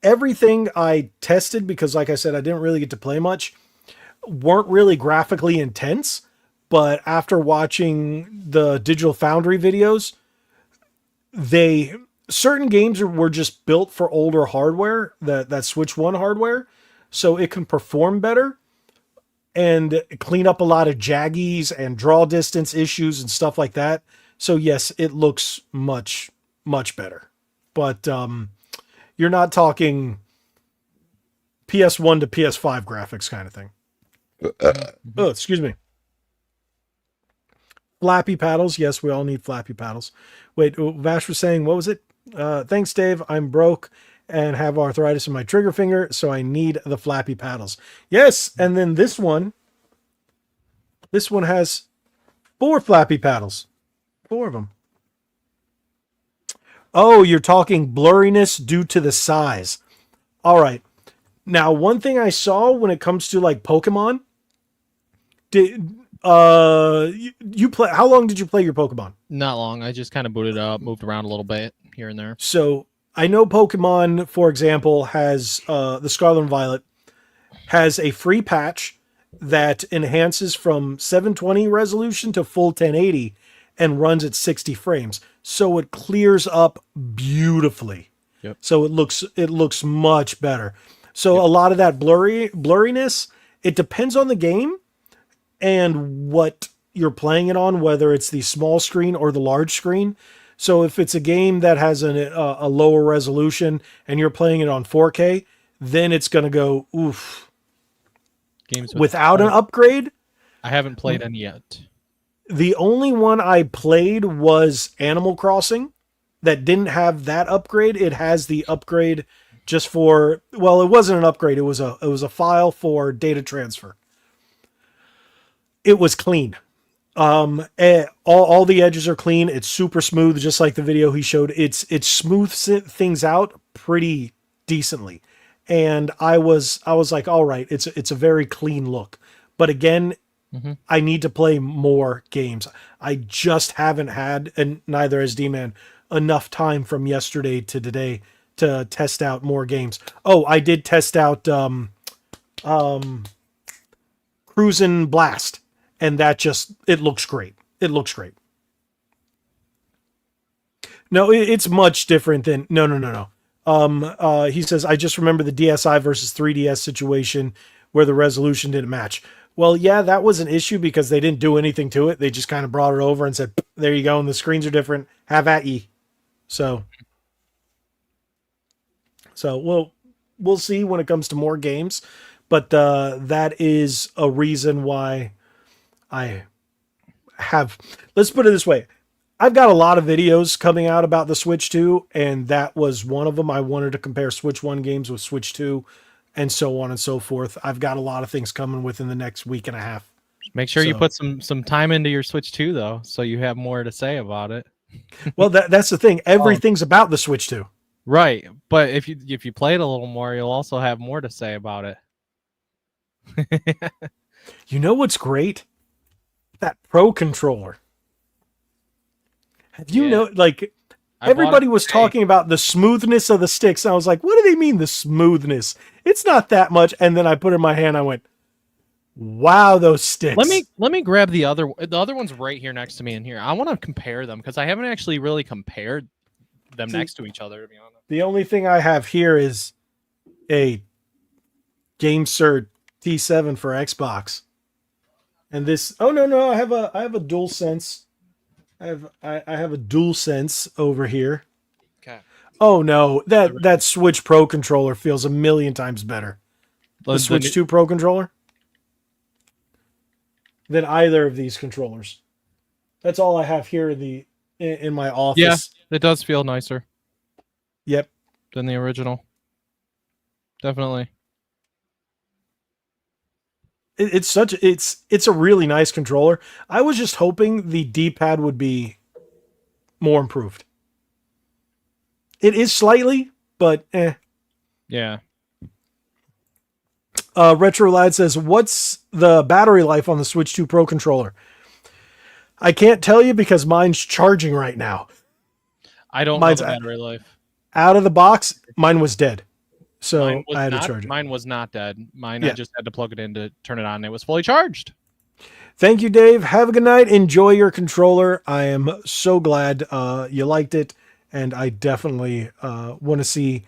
Everything I tested, because like I said, I didn't really get to play much, weren't really graphically intense. But after watching the Digital Foundry videos, certain games were just built for older hardware, that Switch 1 hardware, so it can perform better and clean up a lot of jaggies and draw distance issues and stuff like that. So yes, it looks much, much better. But, You're not talking PS1 to PS5 graphics kind of thing. Oh, excuse me. Flappy paddles. Yes, we all need flappy paddles. Wait, Vash was saying, what was it? Thanks, Dave. I'm broke and have arthritis in my trigger finger, so I need the flappy paddles. Yes, and then this one has 4 flappy paddles. 4 of them. Oh, you're talking blurriness due to the size. All right. Now, one thing I saw when it comes to like Pokemon, you play? How long did you play your Pokemon? Not long. I just kind of booted up, moved around a little bit here and there. So I know Pokemon, for example, has the Scarlet and Violet has a free patch that enhances from 720 resolution to full 1080 and runs at 60 frames. So it clears up beautifully. Yep. So it looks much better. So a lot of that blurriness, it depends on the game and what you're playing it on, whether it's the small screen or the large screen. So if it's a game that has a lower resolution and you're playing it on 4K, then it's going to go oof. Games without an upgrade. I haven't played any yet. The only one I played was Animal Crossing that didn't have that upgrade. It has the upgrade just for, well, it wasn't an upgrade. It was a file for data transfer. It was clean. All the edges are clean. It's super smooth, just like the video he showed. It smooths things out pretty decently. And I was like, all right, it's a very clean look. But again, I need to play more games. I just haven't had, and neither has D-Man, enough time from yesterday to today to test out more games. Oh, I did test out Cruisin' Blast, and that it looks great. It looks great. No, it's much different than no. He says, I just remember the DSi versus 3DS situation where the resolution didn't match. Well, yeah, that was an issue because they didn't do anything to it. They just kind of brought it over and said, there you go. And the screens are different. Have at ye. So we'll see when it comes to more games, but that is a reason why I have, let's put it this way. I've got a lot of videos coming out about the Switch 2, and that was one of them. I wanted to compare Switch 1 games with Switch 2 and so on and so forth. I've got a lot of things coming within the next week and a half. Make sure you put some time into your Switch 2, though, so you have more to say about it. Well, that's the thing. Everything's about the Switch 2. Right, but if you play it a little more, you'll also have more to say about it. You know what's great? That Pro controller. Have you know, like, everybody was talking about the smoothness of the sticks. And I was like, what do they mean, the smoothness? It's not that much. And then I put it in my hand. I went, wow, those sticks. Let me grab the other one's right here next to me in here. I want to compare them because I haven't actually really compared them next to each other, to be honest. The only thing I have here is a GameSir T7 for Xbox. And this, oh no, I have a DualSense. I have a DualSense over here. Okay. Oh no, that Switch Pro controller feels a million times better. The Switch 2 Pro controller than either of these controllers. That's all I have here in my office. Yeah, it does feel nicer. Yep. Than the original. Definitely. It's a really nice controller. I was just hoping the D-pad would be more improved. It is slightly, but eh. Yeah. Retro Lad says, what's the battery life on the Switch 2 Pro controller? I can't tell you because mine's charging right now. I don't know the battery life. Out of the box, mine was dead. So I had to charge it. Mine was not dead. Mine, I just had to plug it in to turn it on. It was fully charged. Thank you, Dave. Have a good night. Enjoy your controller. I am so glad you liked it. And I definitely want to see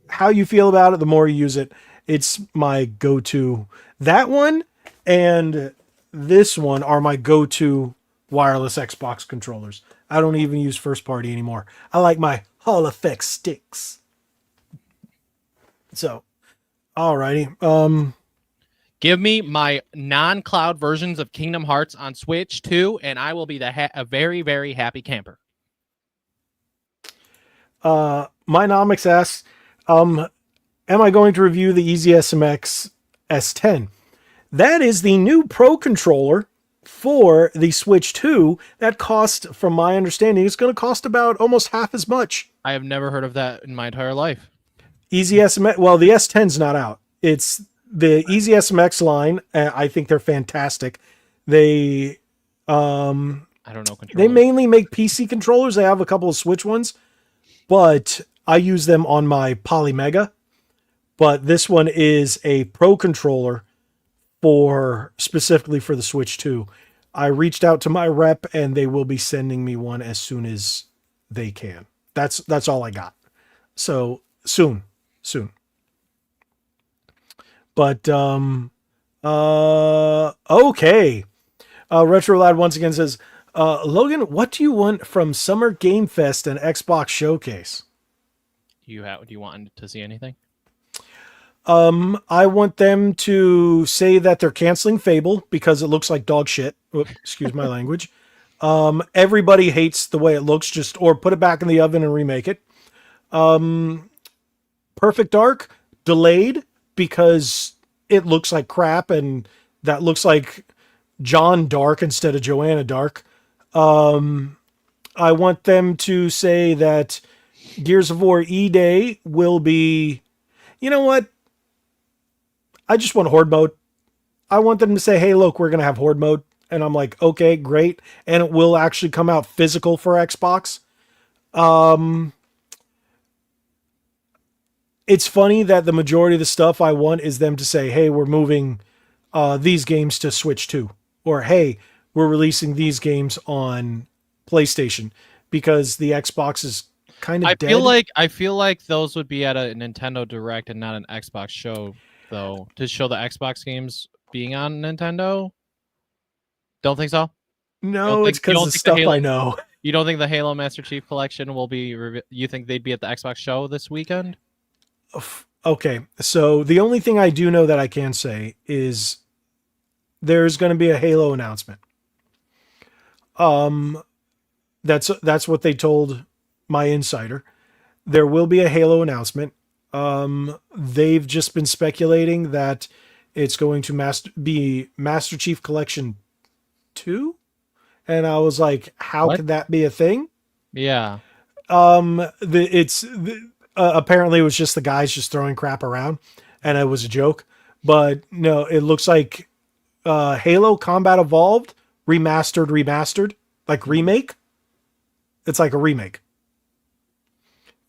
how you feel about it the more you use it. It's my go-to. That one and this one are my go-to wireless Xbox controllers. I don't even use first party anymore. I like my Hall effect sticks. So, alrighty. Give me my non-cloud versions of Kingdom Hearts on Switch 2, and I will be a very, very happy camper. Mynomics asks, am I going to review the EasySMX S10? That is the new Pro controller for the Switch 2 that cost, from my understanding, is going to cost about almost half as much. I have never heard of that in my entire life. EasySMX, well, the S10's not out. It's the EasySMX line. I think they're fantastic. They, I don't know. They mainly make PC controllers. They have a couple of Switch ones, but I use them on my Polymega. But this one is a Pro controller specifically for the Switch 2. I reached out to my rep and they will be sending me one as soon as they can. That's all I got. So soon. But okay. Retro Lad once again says, Logan, what do you want from Summer Game Fest and Xbox Showcase? Do you want to see anything? I want them to say that they're canceling Fable because it looks like dog shit. Oops, excuse my language. Everybody hates the way it looks, or put it back in the oven and remake it. Perfect Dark delayed because it looks like crap, and that looks like John Dark instead of Joanna Dark. I want them to say that Gears of War E-Day will be, you know what? I just want Horde mode. I want them to say, hey, look, we're going to have Horde mode. And I'm like, okay, great. And it will actually come out physical for Xbox. It's funny that the majority of the stuff I want is them to say, hey, we're moving these games to Switch 2. Or, hey, we're releasing these games on PlayStation. Because the Xbox is kind of dead. I feel like those would be at a Nintendo Direct and not an Xbox show, though, to show the Xbox games being on Nintendo. Don't think so? No, it's because of stuff I know. You don't think the Halo Master Chief Collection will be... You think they'd be at the Xbox show this weekend? Okay, so the only thing I do know that I can say is there's going to be a Halo announcement. That's what they told my insider. There will be a Halo announcement. They've just been speculating that it's going to be Master Chief Collection 2, and I was like, how could that be a thing? Yeah. Apparently it was just the guys just throwing crap around, and it was a joke. But no, it looks like Halo Combat Evolved remastered, like remake. It's like a remake.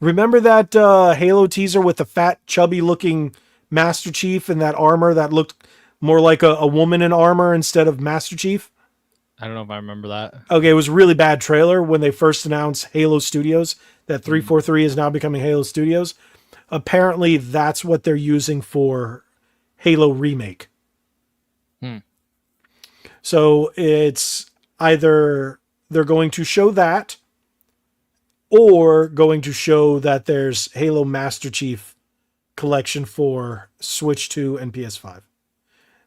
Remember that Halo teaser with the fat, chubby-looking Master Chief and that armor that looked more like a woman in armor instead of Master Chief? I don't know if I remember that. Okay, it was a really bad trailer when they first announced Halo Studios, that 343 is now becoming Halo Studios. Apparently, that's what they're using for Halo Remake. So it's either they're going to show that, or going to show that there's Halo Master Chief Collection for Switch 2 and PS5.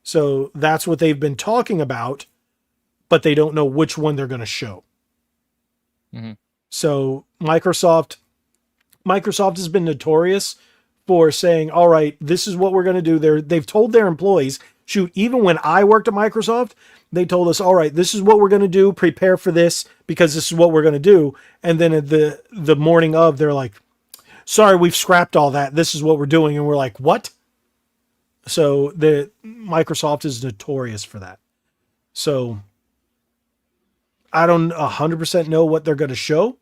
So that's what they've been talking about, but they don't know which one they're going to show. Mm-hmm. So Microsoft has been notorious for saying, all right, this is what we're going to do. They've told their employees, shoot, even when I worked at Microsoft, they told us, all right, this is what we're going to do. Prepare for this because this is what we're going to do. And then at the morning of, they're like, sorry, we've scrapped all that. This is what we're doing. And we're like, what? So Microsoft is notorious for that. So I don't 100% know what they're going to show,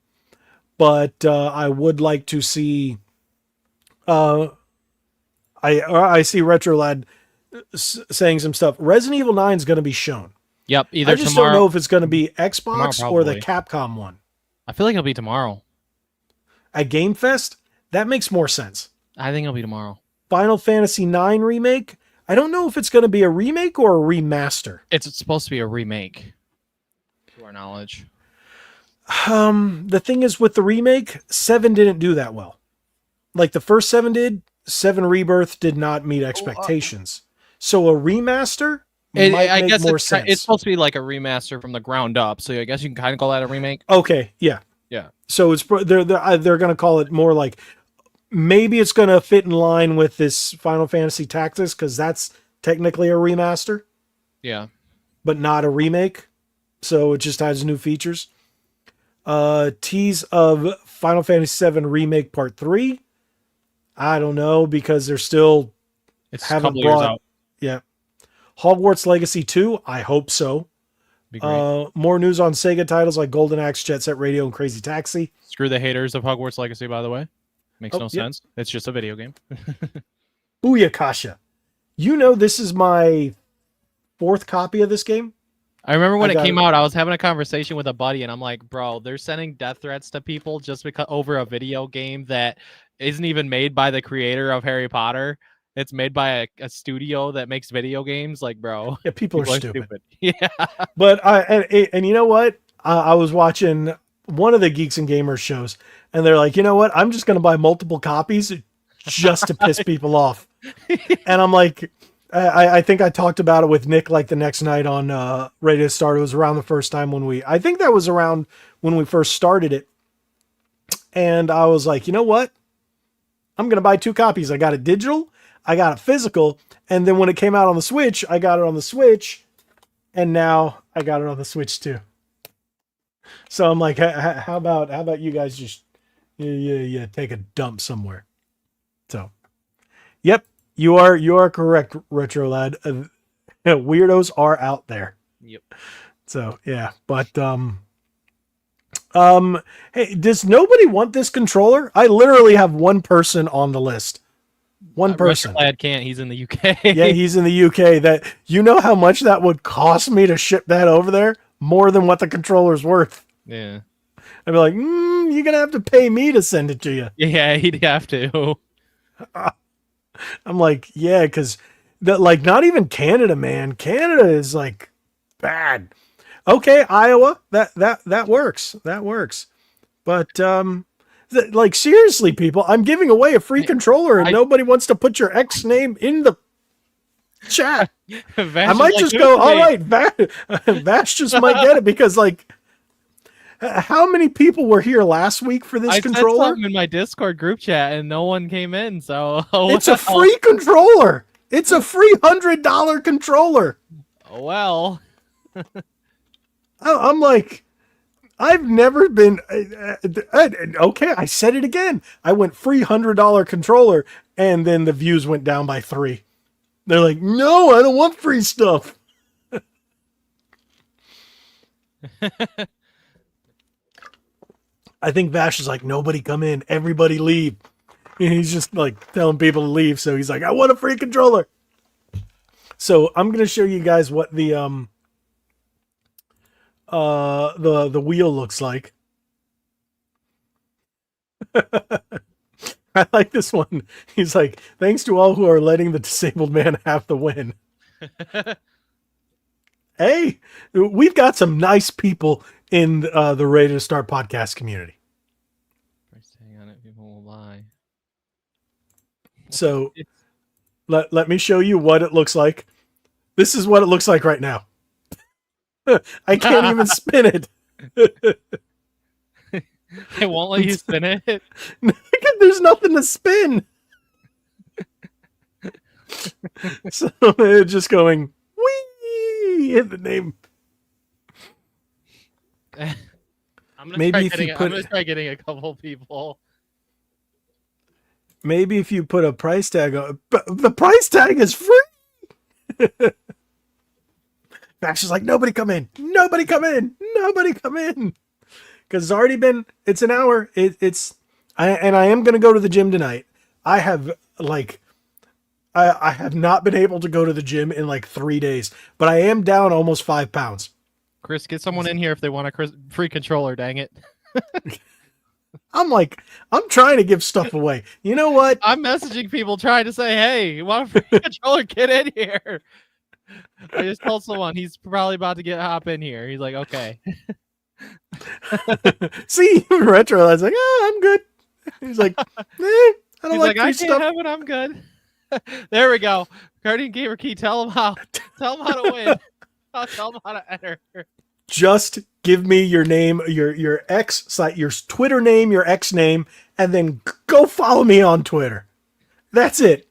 but I would like to see. I see Retro Lad saying some stuff. Resident Evil 9 is going to be shown. Yep. Either I just tomorrow, don't know if it's going to be Xbox tomorrow, or the Capcom one. I feel like it'll be tomorrow. At Game Fest, that makes more sense. I think it'll be tomorrow. Final Fantasy IX remake. I don't know if it's going to be a remake or a remaster. It's supposed to be a remake, to our knowledge. The thing is with the remake, 7 didn't do that well. Like the first 7 did, 7 Rebirth did not meet expectations. So a remaster might I make guess more it's sense. supposed to be like a remaster from the ground up. So I guess you can kind of call that a remake. Okay, yeah. Yeah. So they're going to call it more like, maybe it's going to fit in line with this Final Fantasy Tactics because that's technically a remaster. Yeah. But not a remake. So it just has new features. Tease of Final Fantasy VII Remake Part 3. I don't know because they're still haven't brought. Yeah. Hogwarts Legacy 2. I hope so. More news on Sega titles like Golden Axe, Jet Set Radio, and Crazy Taxi. Screw the haters of Hogwarts Legacy, by the way. Makes no sense. It's just a video game. Booyakasha. You know this is my 4th copy of this game? I remember when it came out, I was having a conversation with a buddy, and I'm like, bro, they're sending death threats to people just because over a video game that isn't even made by the creator of Harry Potter. It's made by a studio that makes video games. Like, bro. Yeah, people are stupid. Yeah. But and you know what? I was watching one of the Geeks and Gamers shows, and they're like, you know what? I'm just going to buy multiple copies just to piss people off. And I'm like, I think I talked about it with Nick like the next night on Ready to Start. It was around the first time I think that was around when we first started it. And I was like, you know what? I'm going to buy 2 copies. I got it digital. I got it physical. And then when it came out on the Switch, I got it on the Switch. And now I got it on the Switch too. So I'm like, how about you guys just take a dump somewhere? So, yep, you are correct, Retro Lad. Weirdos are out there. Yep. So yeah, but hey, does nobody want this controller? I literally have one person on the list. One person. Retro Lad can't. He's in the UK. Yeah, he's in the UK. That you know how much that would cost me to ship that over there? More than what the controller's worth. Yeah. I'd be like, you're gonna have to pay me to send it to you. Yeah, he'd have to. I'm like, yeah, because that, like, not even Canada, man. Canada is like bad. Okay, Iowa, that works. That works. But like, seriously, people, I'm giving away a free controller, and nobody wants to put your X name in the chat. I might just go, all right, Vash just might get it because, like, how many people were here last week for this controller? I said something in my Discord group chat, and no one came in. So it's a free controller. It's a free $100 controller. Oh, well. I'm like, I've never been. Okay, I said it again. I went free $100 controller, and then the views went down by 3. They're like, no, I don't want free stuff. I think Vash is like, nobody come in, everybody leave. And he's just like telling people to leave. So he's like, I want a free controller. So I'm gonna show you guys what the wheel looks like. I like this one. He's like, thanks to all who are letting the disabled man have the win. Hey, we've got some nice people in the Ready to Start podcast community. Hang on it, people will lie. So let me show you what it looks like. This is what it looks like right now. I can't even spin it. It won't let you spin it. There's nothing to spin. So it's just going, whee, in the name. I'm gonna try getting a couple people. Maybe if you put a price tag on, but the price tag is free. Max is like, nobody come in, nobody come in, nobody come in, because it's already been. It's an hour. I am gonna go to the gym tonight. I have I have not been able to go to the gym in like 3 days, but I am down almost 5 pounds. Chris, get someone in here if they want a free controller, dang it. I'm trying to give stuff away. You know what? I'm messaging people trying to say, hey, you want a free controller? Get in here. I just told someone he's probably about to hop in here. He's like, okay. See, Retro, I was like, I'm good. He's like, I don't He's like like, I free can't stuff. have it. I'm good. There we go. Guardian Gamer Key. Tell him how. Tell him how to win. I'll tell him how to enter. Just give me your name, your X site, your Twitter name, your X name, and then go follow me on Twitter. That's it.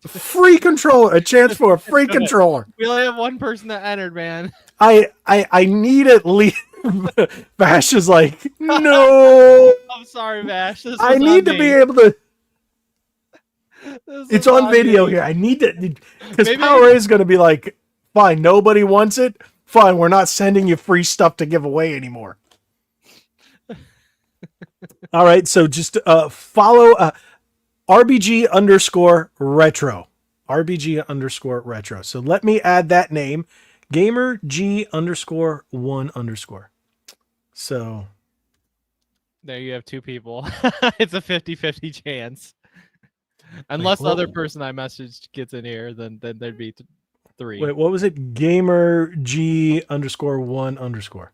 Free controller, a chance for a free controller. We only have one person that entered, man. I need at least. Vash is like, no. I'm sorry, Vash. This I was need on to be me. able to. This It's was on video me. here. I need to, because Maybe- Powerade is going to be like, fine, nobody wants it. Fine, we're not sending you free stuff to give away anymore. All right, so just follow RBG_retro. RBG_retro. So let me add that name, GamerG_1_. So There you have 2 people. It's a 50-50 chance. Unless the what- other person I messaged gets in here, then there'd be 3. wait, what was it? GamerG_1_.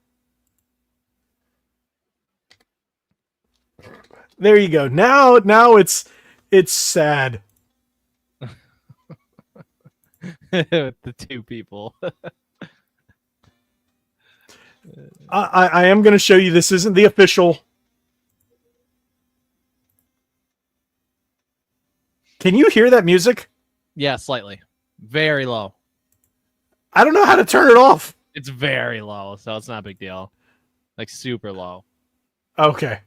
There you go. Now it's sad. With the 2 people. I am going to show you. This isn't the official. Can you hear that music? Yeah, slightly. Very low. I don't know how to turn it off. It's very low, so it's not a big deal. Like super low. Okay.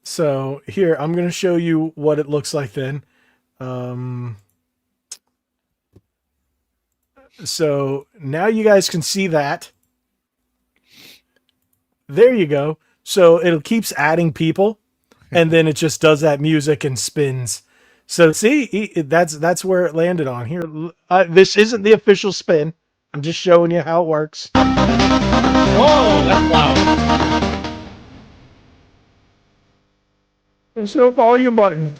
So here, I'm going to show you what it looks like then. So now you guys can see that. There you go. So it keeps adding people, and then it just does that music and spins. So see, that's where it landed on here. This isn't the official spin. I'm just showing you how it works. Whoa, that's loud. There's no volume button.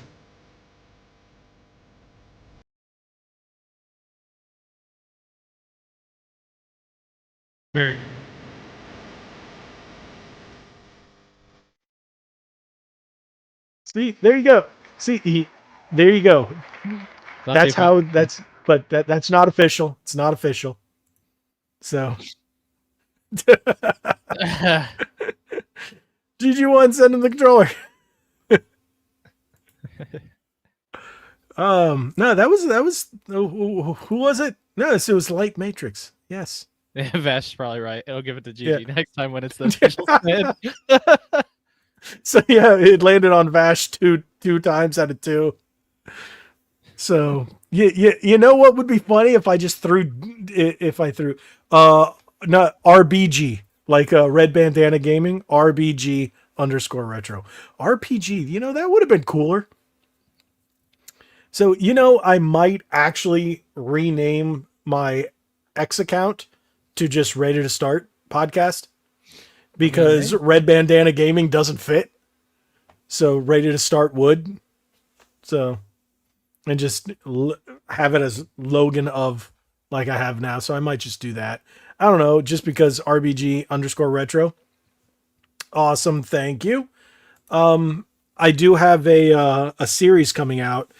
Very. See, there you go. See, there you go. That's how. That's not official. It's not official. So, GG1 send him the controller. No, that was who was it? No, it was Light Matrix. Yes. Yeah, Vash is probably right. It'll give it to Gigi Yeah. next time when it's the official spin. So yeah, it landed on Vash two times out of 2. So you know what would be funny if I just threw not RBG, like Red Bandana Gaming, RBG_retro. RPG, you know, that would have been cooler. So, you know, I might actually rename my X account to just Ready to Start Podcast, because Red Bandana Gaming doesn't fit. So Ready to Start would. So, and just have it as Logan of like I have now. So I might just do that. I don't know, just because RBG_retro. Awesome. Thank you. I do have a series coming out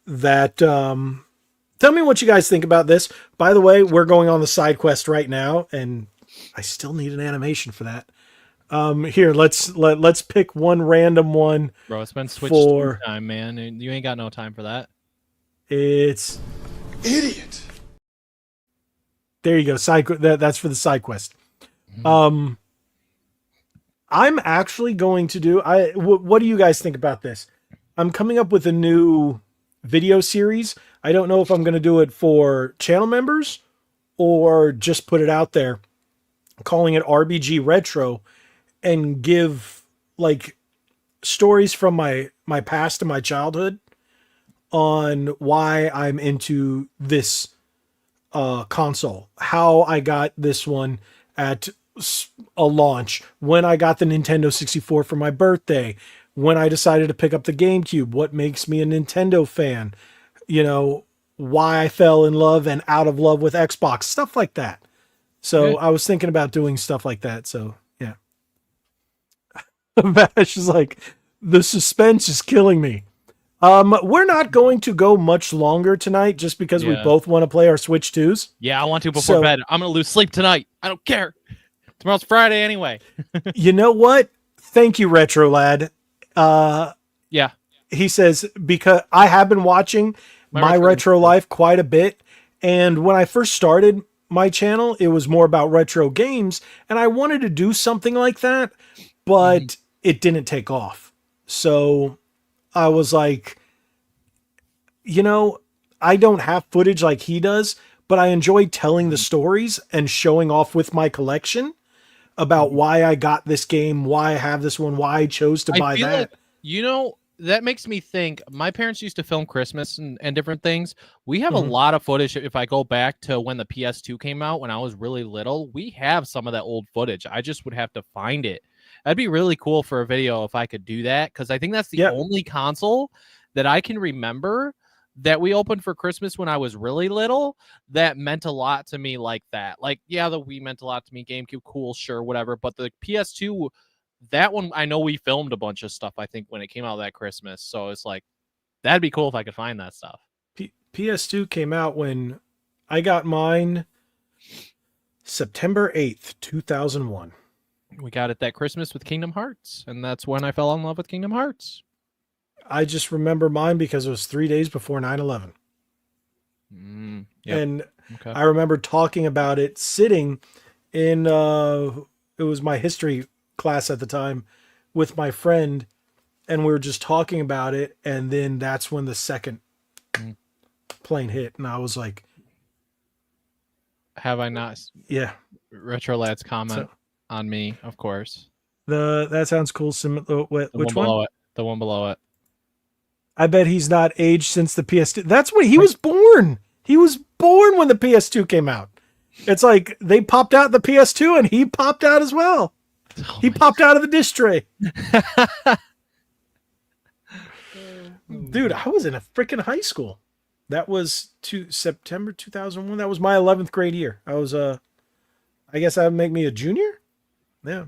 that, tell me what you guys think about this. By the way, we're going on the side quest right now, and I still need an animation for that. Here, let's pick one random one. Bro, it's been switched For- time, man. You ain't got no time for that. It's Idiot. there you go. That's for the side quest. I'm actually going to do. What do you guys think about this? I'm coming up with a new video series. I don't know if I'm going to do it for channel members or just put it out there, calling it RBG Retro, and give like stories from my past and my childhood on why I'm into this console, how I got this one at a launch, when I got the Nintendo 64 for my birthday, when I decided to pick up the GameCube, what makes me a Nintendo fan, you know, why I fell in love and out of love with Xbox, stuff like that. So I was thinking about doing stuff like that. So yeah. Vash is like, the suspense is killing me. We're not going to go much longer tonight just because we both want to play our Switch 2s. Yeah, I want to before bed. I'm going to lose sleep tonight. I don't care. Tomorrow's Friday anyway. You know what? Thank you, Retro Lad. Yeah. He says, because I have been watching my retro life quite a bit. And when I first started my channel, it was more about retro games. And I wanted to do something like that, but it didn't take off. So I was like, I don't have footage like he does, but I enjoy telling the stories and showing off with my collection about why I got this game, why I have this one, why I chose to buy that. Like, that makes me think. My parents used to film Christmas and different things. We have a lot of footage. If I go back to when the PS2 came out, when I was really little, we have some of that old footage. I just would have to find it. That'd be really cool for a video if I could do that, because I think that's the only console that I can remember that we opened for Christmas when I was really little that meant a lot to me like that. Like, yeah, the Wii meant a lot to me. GameCube, cool, sure, whatever. But the PS2, that one, I know we filmed a bunch of stuff, I think, when it came out that Christmas. So it's like, that'd be cool if I could find that stuff. PS2 came out when I got mine September 8th, 2001. We got it that Christmas with Kingdom Hearts, and that's when I fell in love with Kingdom Hearts. I just remember mine because it was 3 days before 9/11. And I remember talking about it sitting in, it was my history class at the time with my friend, and we were just talking about it, and then that's when the second plane hit, and I was like, have I not? Yeah. Retro Lad's comment on me, of course. That sounds cool. Which one? The one below it. I bet he's not aged since the PS2. That's when he was born. He was born when the PS2 came out. It's like they popped out the PS2 and he popped out as well. He popped out of the disc tray. Dude, I was in a freaking high school. That was September 2001. That was my 11th grade year. I was, I guess that would make me a junior? Yeah.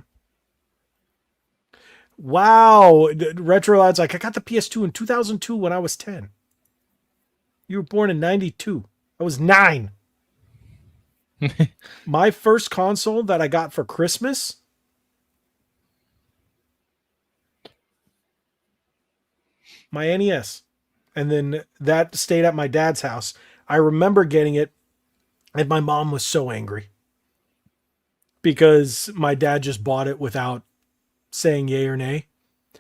Wow. Retro Lad's like, I got the PS2 in 2002 when I was 10. You were born in 92. I was 9. My first console that I got for Christmas, my NES. And then that stayed at my dad's house. I remember getting it, and my mom was so angry because my dad just bought it without saying yay or nay.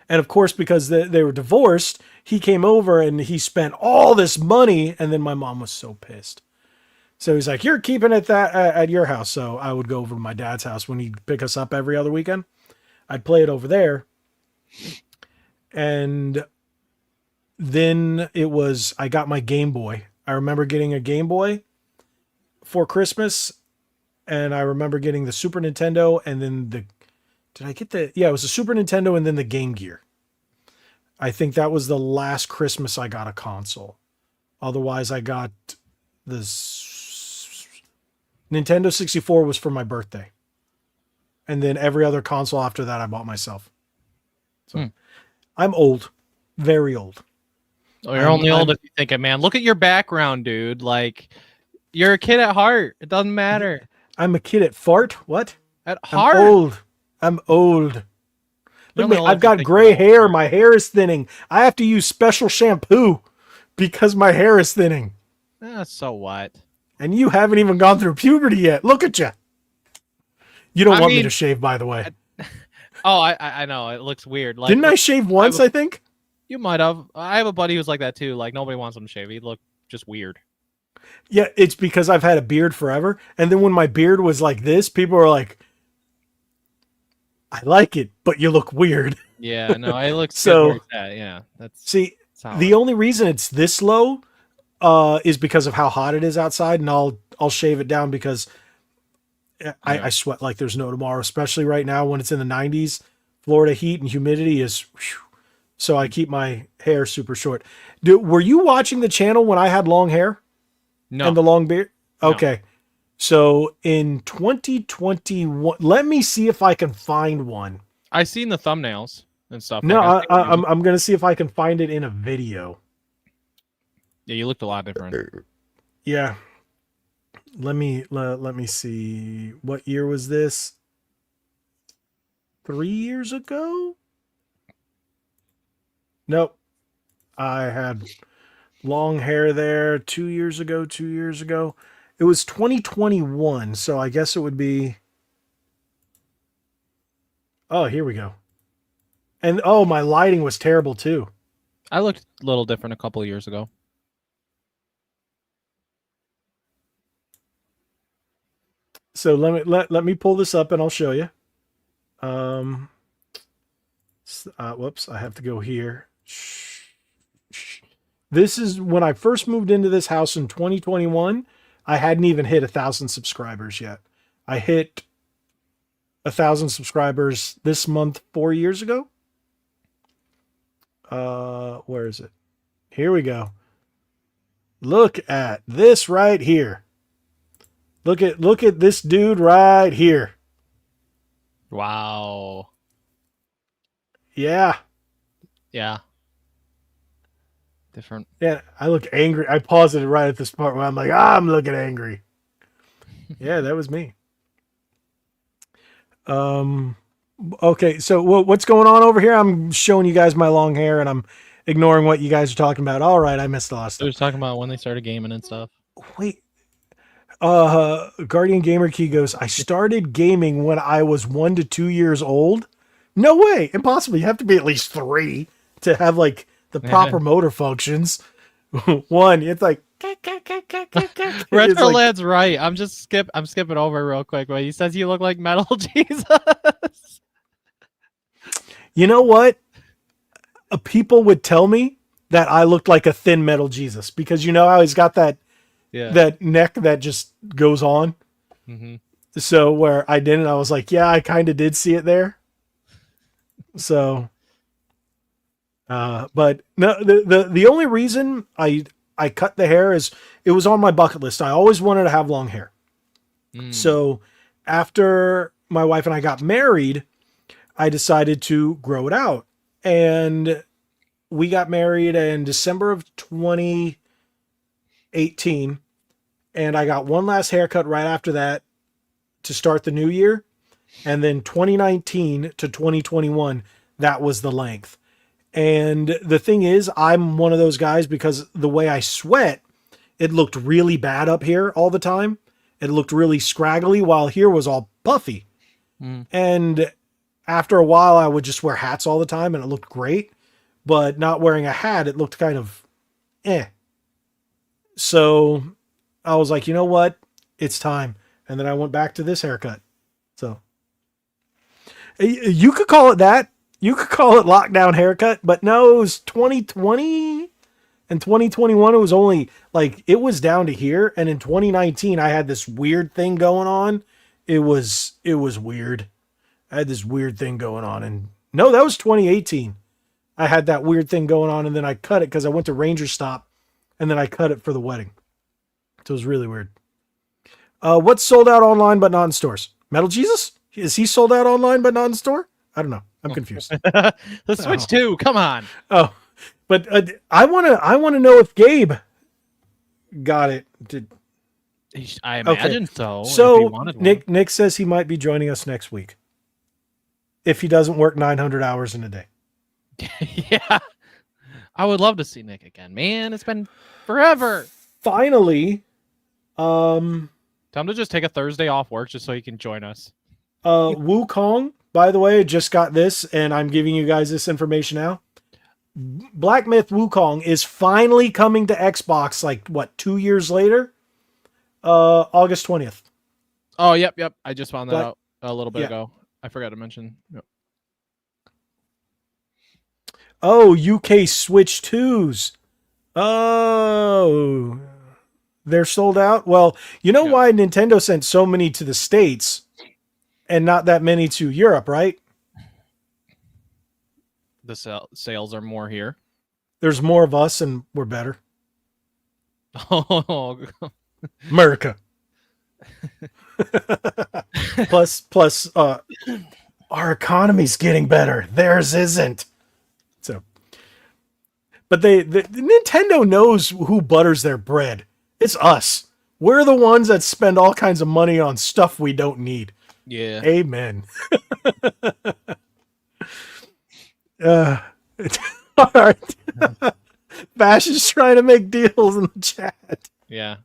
And of course, because they were divorced, he came over and he spent all this money, and then my mom was so pissed. So he's like, you're keeping it at your house. So I would go over to my dad's house when he'd pick us up every other weekend. I'd play it over there. And then I got my Game Boy. I remember getting a Game Boy for Christmas, and I remember getting the Super Nintendo, and then it was the Super Nintendo and then the Game Gear. I think that was the last Christmas I got a console. Otherwise, I got the Nintendo 64 was for my birthday. And then every other console after that, I bought myself. So I'm old, very old. Oh, you're only old if you think it, man. Look at your background, dude. Like, you're a kid at heart. It doesn't matter. I'm a kid at fart? What? At heart? I'm old. Look at me. I've got gray hair. My hair is thinning. I have to use special shampoo because my hair is thinning. So what? And you haven't even gone through puberty yet. Look at you. You don't want me to shave, by the way. I know. It looks weird. Like, didn't I shave once, I think? You might have. I have a buddy who's like that too. Like, nobody wants him to shave. He'd look just weird. Yeah, it's because I've had a beard forever. And then when my beard was like this, people were like, I like it, but you look weird. Yeah, no, it looks so. Yeah, the only reason it's this low is because of how hot it is outside, and I'll shave it down because I sweat like there's no tomorrow, especially right now when it's in the 90s. Florida heat and humidity is. Whew, so I keep my hair super short. Were you watching the channel when I had long hair? No. And the long beard? Okay. No. So in 2021, let me see if I can find one. I seen the thumbnails and stuff. No, I'm going to see if I can find it in a video. Yeah, you looked a lot different. Yeah. Let me see. What year was this? 3 years ago? Nope. I had long hair there 2 years ago, 2 years ago. It was 2021, so I guess it would be. Oh, here we go. And oh, my lighting was terrible too. I looked a little different a couple of years ago. So let me pull this up and I'll show you. Whoops, I have to go here. This is when I first moved into this house in 2021. I hadn't even hit 1,000 subscribers yet. I hit 1,000 subscribers this month 4 years ago. Where is it? Here we go. Look at this right here. Look at this dude right here. Wow. Yeah. Yeah. Different. Yeah, I look angry. I paused it right at this part where I'm like, I'm looking angry. Yeah, that was me. Okay, so what's going on over here? I'm showing you guys my long hair and I'm ignoring what you guys are talking about. All right, I missed the last I was talking about when they started gaming and stuff. Wait. Guardian Gamer Key goes, I started gaming when I was 1 to 2 years old. No way. Impossible. You have to be at least 3 to have like the proper motor functions. 1, it's like Retro Lad's right. I'm skipping over real quick, but he says you look like Metal Jesus. You know what? People would tell me that I looked like a thin Metal Jesus because you know how he's got that neck that just goes on. Mm-hmm. So where I didn't, I was like, yeah, I kind of did see it there. So, but no, the only reason I cut the hair is it was on my bucket list. I always wanted to have long hair. So after my wife and I got married, I decided to grow it out. And we got married in December of 2018. And I got one last haircut right after that to start the new year. And then 2019 to 2021, that was the length. And the thing is, I'm one of those guys because the way I sweat, it looked really bad up here all the time. It looked really scraggly while here was all puffy. And after a while, I would just wear hats all the time and it looked great. But not wearing a hat, it looked kind of So I was like, you know what? It's time. And then I went back to this haircut. So you could call it that. You could call it lockdown haircut, but no, it was 2020 and 2021. It was only like, it was down to here. And in 2019, I had this weird thing going on. It was weird. I had this weird thing going on. And no, that was 2018. I had that weird thing going on. And then I cut it because I went to Ranger Stop and then I cut it for the wedding. So it was really weird. What's sold out online but not in stores? Metal Jesus? Is he sold out online but not in store? I don't know. I'm confused. The Switch 2, come on. Oh, but I want to know if Gabe got it. I imagine so. So if he wanted Nick says he might be joining us next week if he doesn't work 900 hours in a day. Yeah, I would love to see Nick again. Man, it's been forever. Finally, tell him to just take a Thursday off work just so he can join us. Wukong, by the way, just got this, and I'm giving you guys this information now. Black Myth Wukong is finally coming to Xbox, like, what, 2 years later? August 20th. Oh, yep. I just found that out a little bit ago. I forgot to mention. Yep. Oh, UK Switch 2s. Oh, they're sold out? Well, you know why Nintendo sent so many to the States and not that many to Europe, right? The sales are more here. There's more of us and we're better. Oh, America. plus, our economy's getting better. Theirs isn't. So, But the Nintendo knows who butters their bread. It's us. We're the ones that spend all kinds of money on stuff we don't need. Yeah. Amen. All right. Bash is trying to make deals in the chat. Yeah.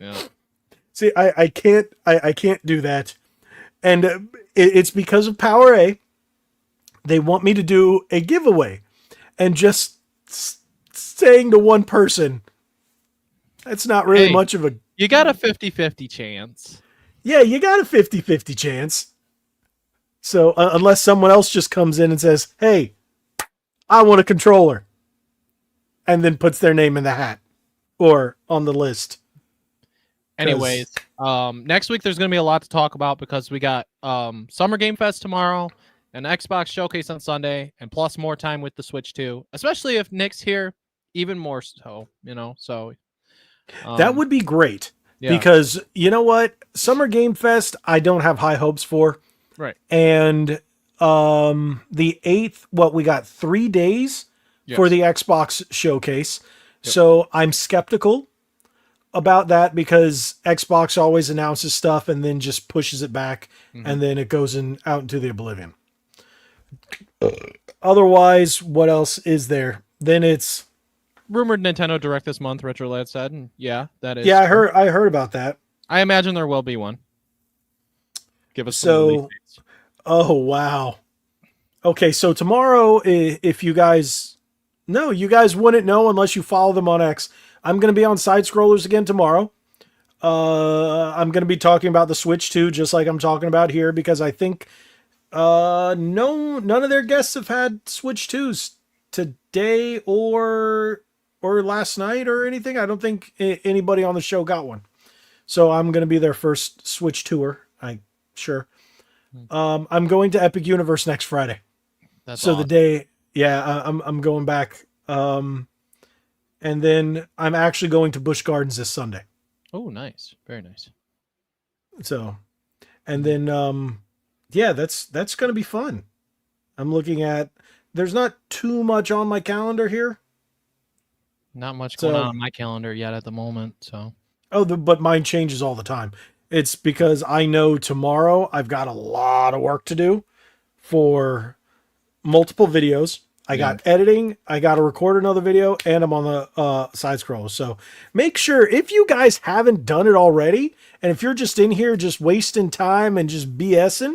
Yeah. See, I can't do that. And it's because of Power A. They want me to do a giveaway. And just saying to one person, that's not really much of a... You got a 50-50 chance. Yeah, you got a 50-50 chance. So unless someone else just comes in and says, hey, I want a controller. And then puts their name in the hat. Or on the list. Anyways, next week there's going to be a lot to talk about because we got Summer Game Fest tomorrow, an Xbox Showcase on Sunday, and plus more time with the Switch 2, especially if Nick's here, even more so, so. That would be great. Yeah. Because, you know what? Summer Game Fest, I don't have high hopes for. Right. And the 8th, we got 3 days for the Xbox Showcase. Yep. So I'm skeptical about that because Xbox always announces stuff and then just pushes it back and then it goes out into the oblivion. Otherwise, what else is there? Then it's rumored Nintendo Direct this month, RetroLad said, and that is. Yeah, I heard about that. I imagine there will be one. Give us some release dates. Oh wow. Okay, so tomorrow, if you guys wouldn't know unless you follow them on X. I'm going to be on Side Scrollers again tomorrow. I'm going to be talking about the Switch 2, just like I'm talking about here, because I think none of their guests have had Switch 2s today or last night or anything. I don't think anybody on the show got one. So I'm going to be their first Switch tour. Sure. I'm going to Epic Universe next Friday. That's so awesome. The day, I'm going back. And then I'm actually going to Busch Gardens this Sunday. Oh, nice. Very nice. So, and then, that's going to be fun. I'm looking at, there's not too much on my calendar here. Not much going on my calendar yet at the moment. So, but mine changes all the time. It's because I know tomorrow I've got a lot of work to do for multiple videos. I got editing, I got to record another video, and I'm on the side scroll. So make sure, if you guys haven't done it already, and if you're just in here just wasting time and just BSing,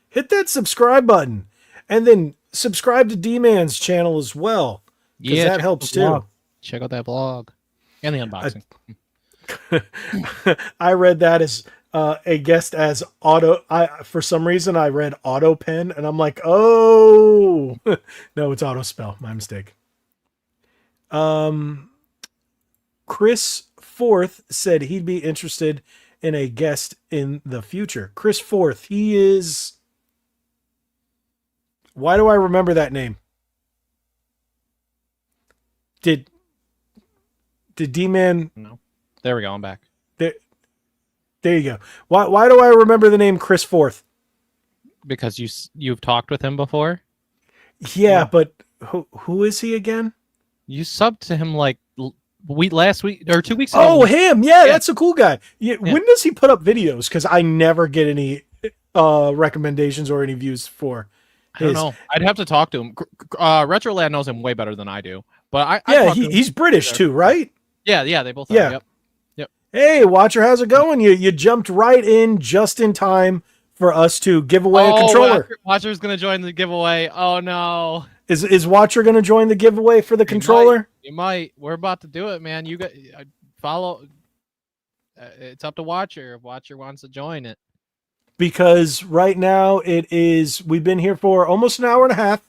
hit that subscribe button. And then subscribe to D-Man's channel as well. Because that helps too. Check out that blog. And the unboxing. I read that as a guest as auto. For some reason I read auto pen and I'm like, oh no, it's auto spell. My mistake. Chris Forth said he'd be interested in a guest in the future. Chris Forth, he is. Why do I remember that name? Did D-Man? No. There we go. I'm back. There you go. Why do I remember the name Chris Forth? Because you've talked with him before? Yeah, but who is he again? You subbed to him like last week or 2 weeks ago. Oh, him. Yeah, that's a cool guy. Yeah. Yeah. When does he put up videos? Because I never get any recommendations or any views for his. I don't know. I'd have to talk to him. RetroLad knows him way better than I do. But he's British too, right? Yeah, they both are. Yeah. Yep. Hey, Watcher, how's it going? You jumped right in just in time for us to give away a controller. Watcher's going to join the giveaway. Oh, no. Is Watcher going to join the giveaway for the controller? You might. We're about to do it, man. You got follow. It's up to Watcher if Watcher wants to join it. Because right now we've been here for almost an hour and a half,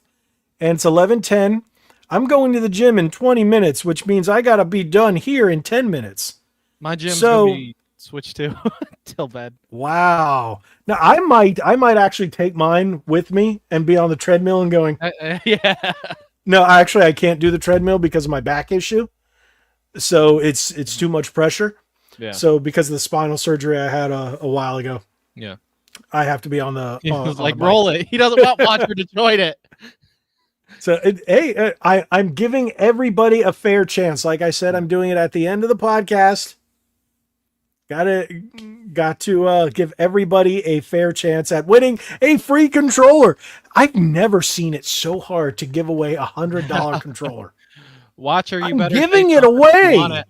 and it's 11:10. I'm going to the gym in 20 minutes, which means I got to be done here in 10 minutes. My gym's gonna be switched to till bed. Wow. Now I might actually take mine with me and be on the treadmill and going. Yeah. No, actually I can't do the treadmill because of my back issue. So it's too much pressure. Yeah. So because of the spinal surgery I had a while ago. Yeah. I have to be on the. Roll it. He doesn't want Watcher to join it. So, hey, I'm giving everybody a fair chance. Like I said, I'm doing it at the end of the podcast. Got to give everybody a fair chance at winning a free controller. I've never seen it so hard to give away $100 controller. Watcher, you I'm better giving say it something if you away. want it.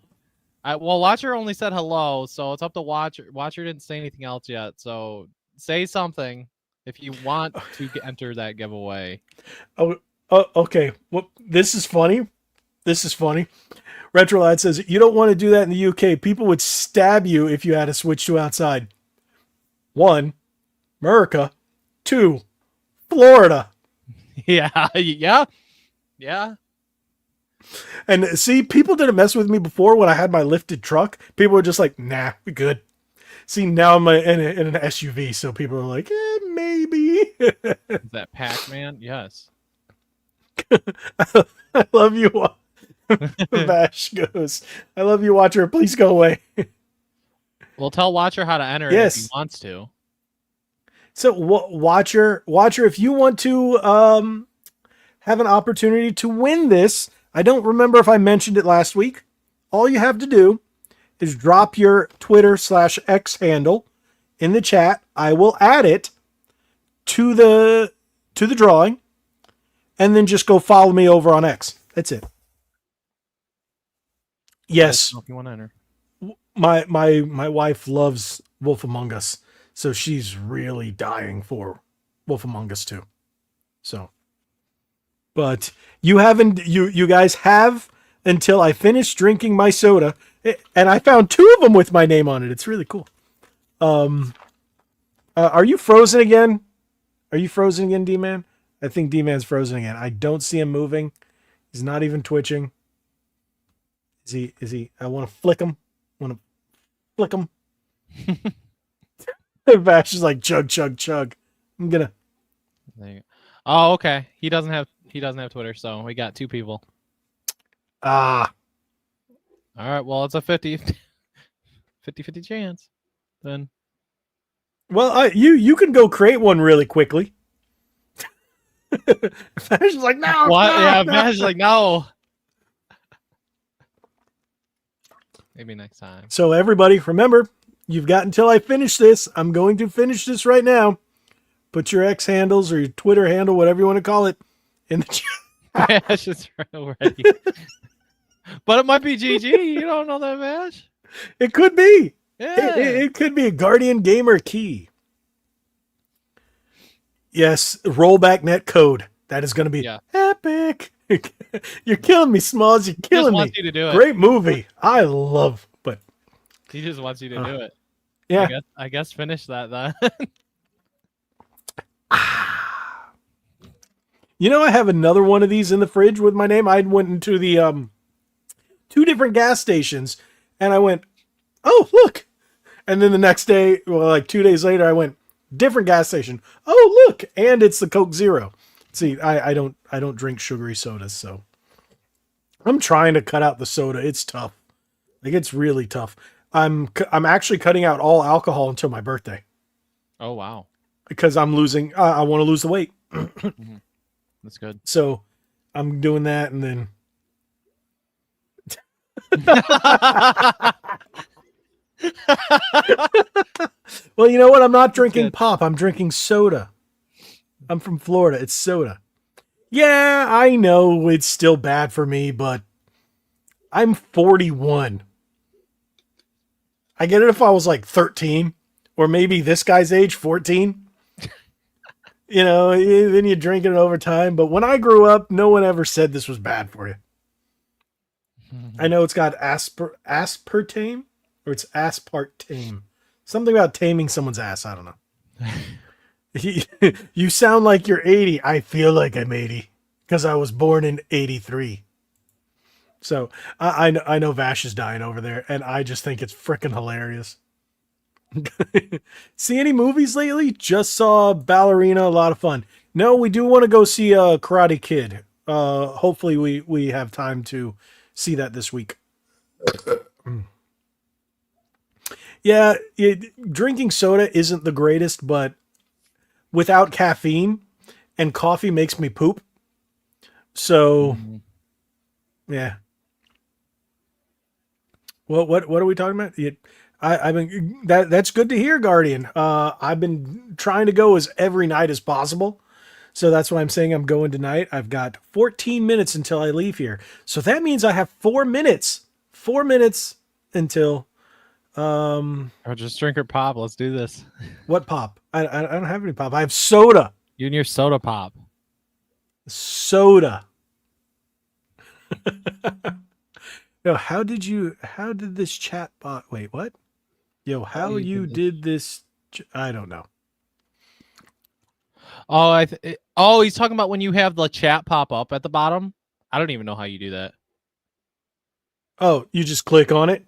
Well, Watcher only said hello, so it's up to Watcher. Watcher didn't say anything else yet, so say something if you want to enter that giveaway. Oh, okay. Well, this is funny. Retrolad says, you don't want to do that in the UK. People would stab you if you had to switch to outside. 1, America. 2, Florida. Yeah. And see, people didn't mess with me before when I had my lifted truck. People were just like, nah, we good. See, now I'm in an SUV, so people are like, maybe. Is that Pac-Man? Yes. I love you. Vash goes, I love you, Watcher. Please go away. We'll tell Watcher how to enter Yes. if he wants to. So, Watcher, if you want to have an opportunity to win this, I don't remember if I mentioned it last week. All you have to do is drop your Twitter/X handle in the chat. I will add it to the drawing, and then just go follow me over on X. That's it. Yes, If you want to enter. my wife loves Wolf Among Us, so she's really dying for Wolf Among Us too. So, but you guys have until I finish drinking my soda, and I found 2 of them with my name on it. It's really cool. Are you frozen again? D-Man? I think D-Man's frozen again. I don't see him moving. He's not even twitching. Is he? I want to flick him. Vash is like chug, chug, chug. I'm gonna. There you go. Oh, okay. He doesn't have Twitter, so we got 2 people. Ah. All right. Well, it's a 50-50 chance. Then. Well, you can go create one really quickly. Vash is like, no. What? No, Yeah, no. Vash is like, no. Maybe next time. So everybody, remember, you've got until I finish this. I'm going to finish this right now. Put your X handles or your Twitter handle, whatever you want to call it, in the chat. Vash is ready. But it might be GG. You don't know that, Vash? It could be. Yeah. It could be a Guardian Gamer key. Yes, rollback net code. That is going to be epic. You're killing me, Smalls. You're killing me. He just wants you to do it. Great movie. I love, but He just wants you to do it. yeah. I guess finish that then. You know, I have another one of these in the fridge with my name. I went into the 2 different gas stations, and I went, oh, look. And then the next day, well, like 2 days later, I went, different gas station. Oh, look. And it's the Coke Zero. See, I don't drink sugary sodas, so I'm trying to cut out the soda. It's tough. Like, it's really tough. I'm actually cutting out all alcohol until my birthday. Oh, wow. Because I'm losing, I want to lose the weight. That's good. So I'm doing that, and then well, you know what? I'm not drinking pop. I'm drinking soda. I'm from Florida. It's soda. Yeah, I know it's still bad for me, but I'm 41. I get it if I was like 13 or maybe this guy's age, 14. You know, then you drink it over time. But when I grew up, no one ever said this was bad for you. I know it's got aspartame, or it's aspartame. Something about taming someone's ass. I don't know. You sound like you're 80. I feel like I'm 80 because I was born in 83. So I know Vash is dying over there, and I just think it's freaking hilarious. See any movies lately? Just saw Ballerina, a lot of fun. No, we do want to go see Karate Kid. Hopefully we have time to see that this week. Yeah, drinking soda isn't the greatest, but without caffeine and coffee makes me poop. So, yeah. Well, what are we talking about? I've been that's good to hear, Guardian. I've been trying to go as every night as possible. So that's why I'm saying I'm going tonight. I've got 14 minutes until I leave here. So that means I have 4 minutes. 4 minutes until Or just drink your pop. Let's do this. what pop? I don't have any pop. I have soda. You and your soda pop. Soda. Yo, how did this chat bot, wait, what? Yo, how you did this? I don't know. Oh, he's talking about when you have the chat pop up at the bottom. I don't even know how you do that. Oh, you just click on it?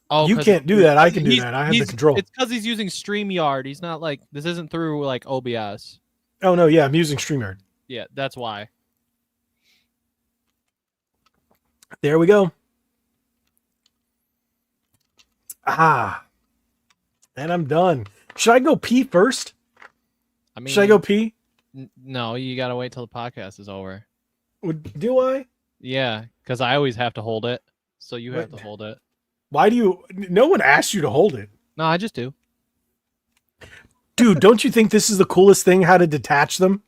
Oh, you can't do that. I can do that. I have the control. It's because he's using StreamYard. He's not like, this isn't through like OBS. Oh, no, yeah, I'm using StreamYard. Yeah, that's why. There we go. Ah. And I'm done. Should I go pee first? I mean, should I go pee? No, you got to wait till the podcast is over. Do I? Yeah, because I always have to hold it. So you have to hold it. Why do you? No one asked you to hold it. No, I just do. Dude, don't you think this is the coolest thing, how to detach them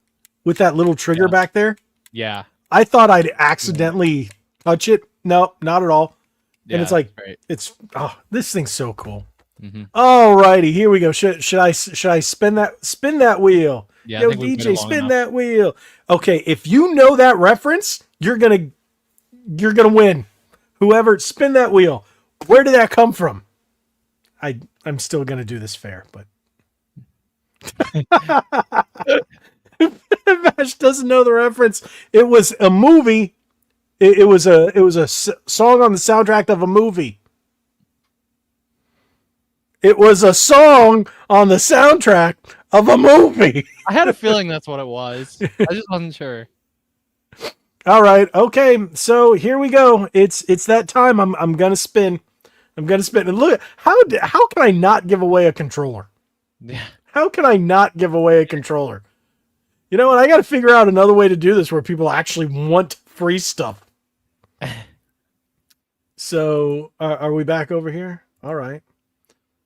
with that little trigger back there? Yeah. I thought I'd accidentally touch it. No, not at all. Yeah, and it's like, right. This thing's so cool. Mm-hmm. All righty, here we go. Should I spin that wheel? Yeah, Yo, DJ, spin that wheel. Okay, if you know that reference, you're gonna win. Whoever, spin that wheel. Where did that come from? I'm still gonna do this fair, but Vash doesn't know the reference. It was a movie. It was a song on the soundtrack of a movie. It was a song on the soundtrack of a movie. I had a feeling that's what it was. I just wasn't sure. All right. Okay. So here we go. It's that time. I'm gonna spin. I'm gonna spin. And look, how can I not give away a controller? Yeah. How can I not give away a controller? You know what? I got to figure out another way to do this where people actually want free stuff. So are we back over here? All right.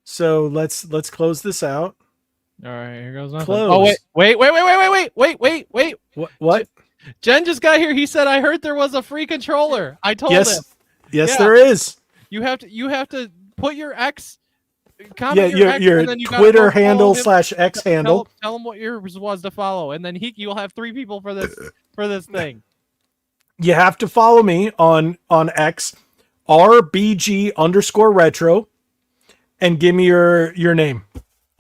So let's close this out. All right, here goes nothing. Close. Oh wait. What? Jen just got here. He said, "I heard there was a free controller." I told him. Yes, there is. You have to put your X. Your Twitter handle /X handle. Tell him what yours was to follow, and then you'll have 3 people for this thing. You have to follow me on X, RBG_retro, and give me your name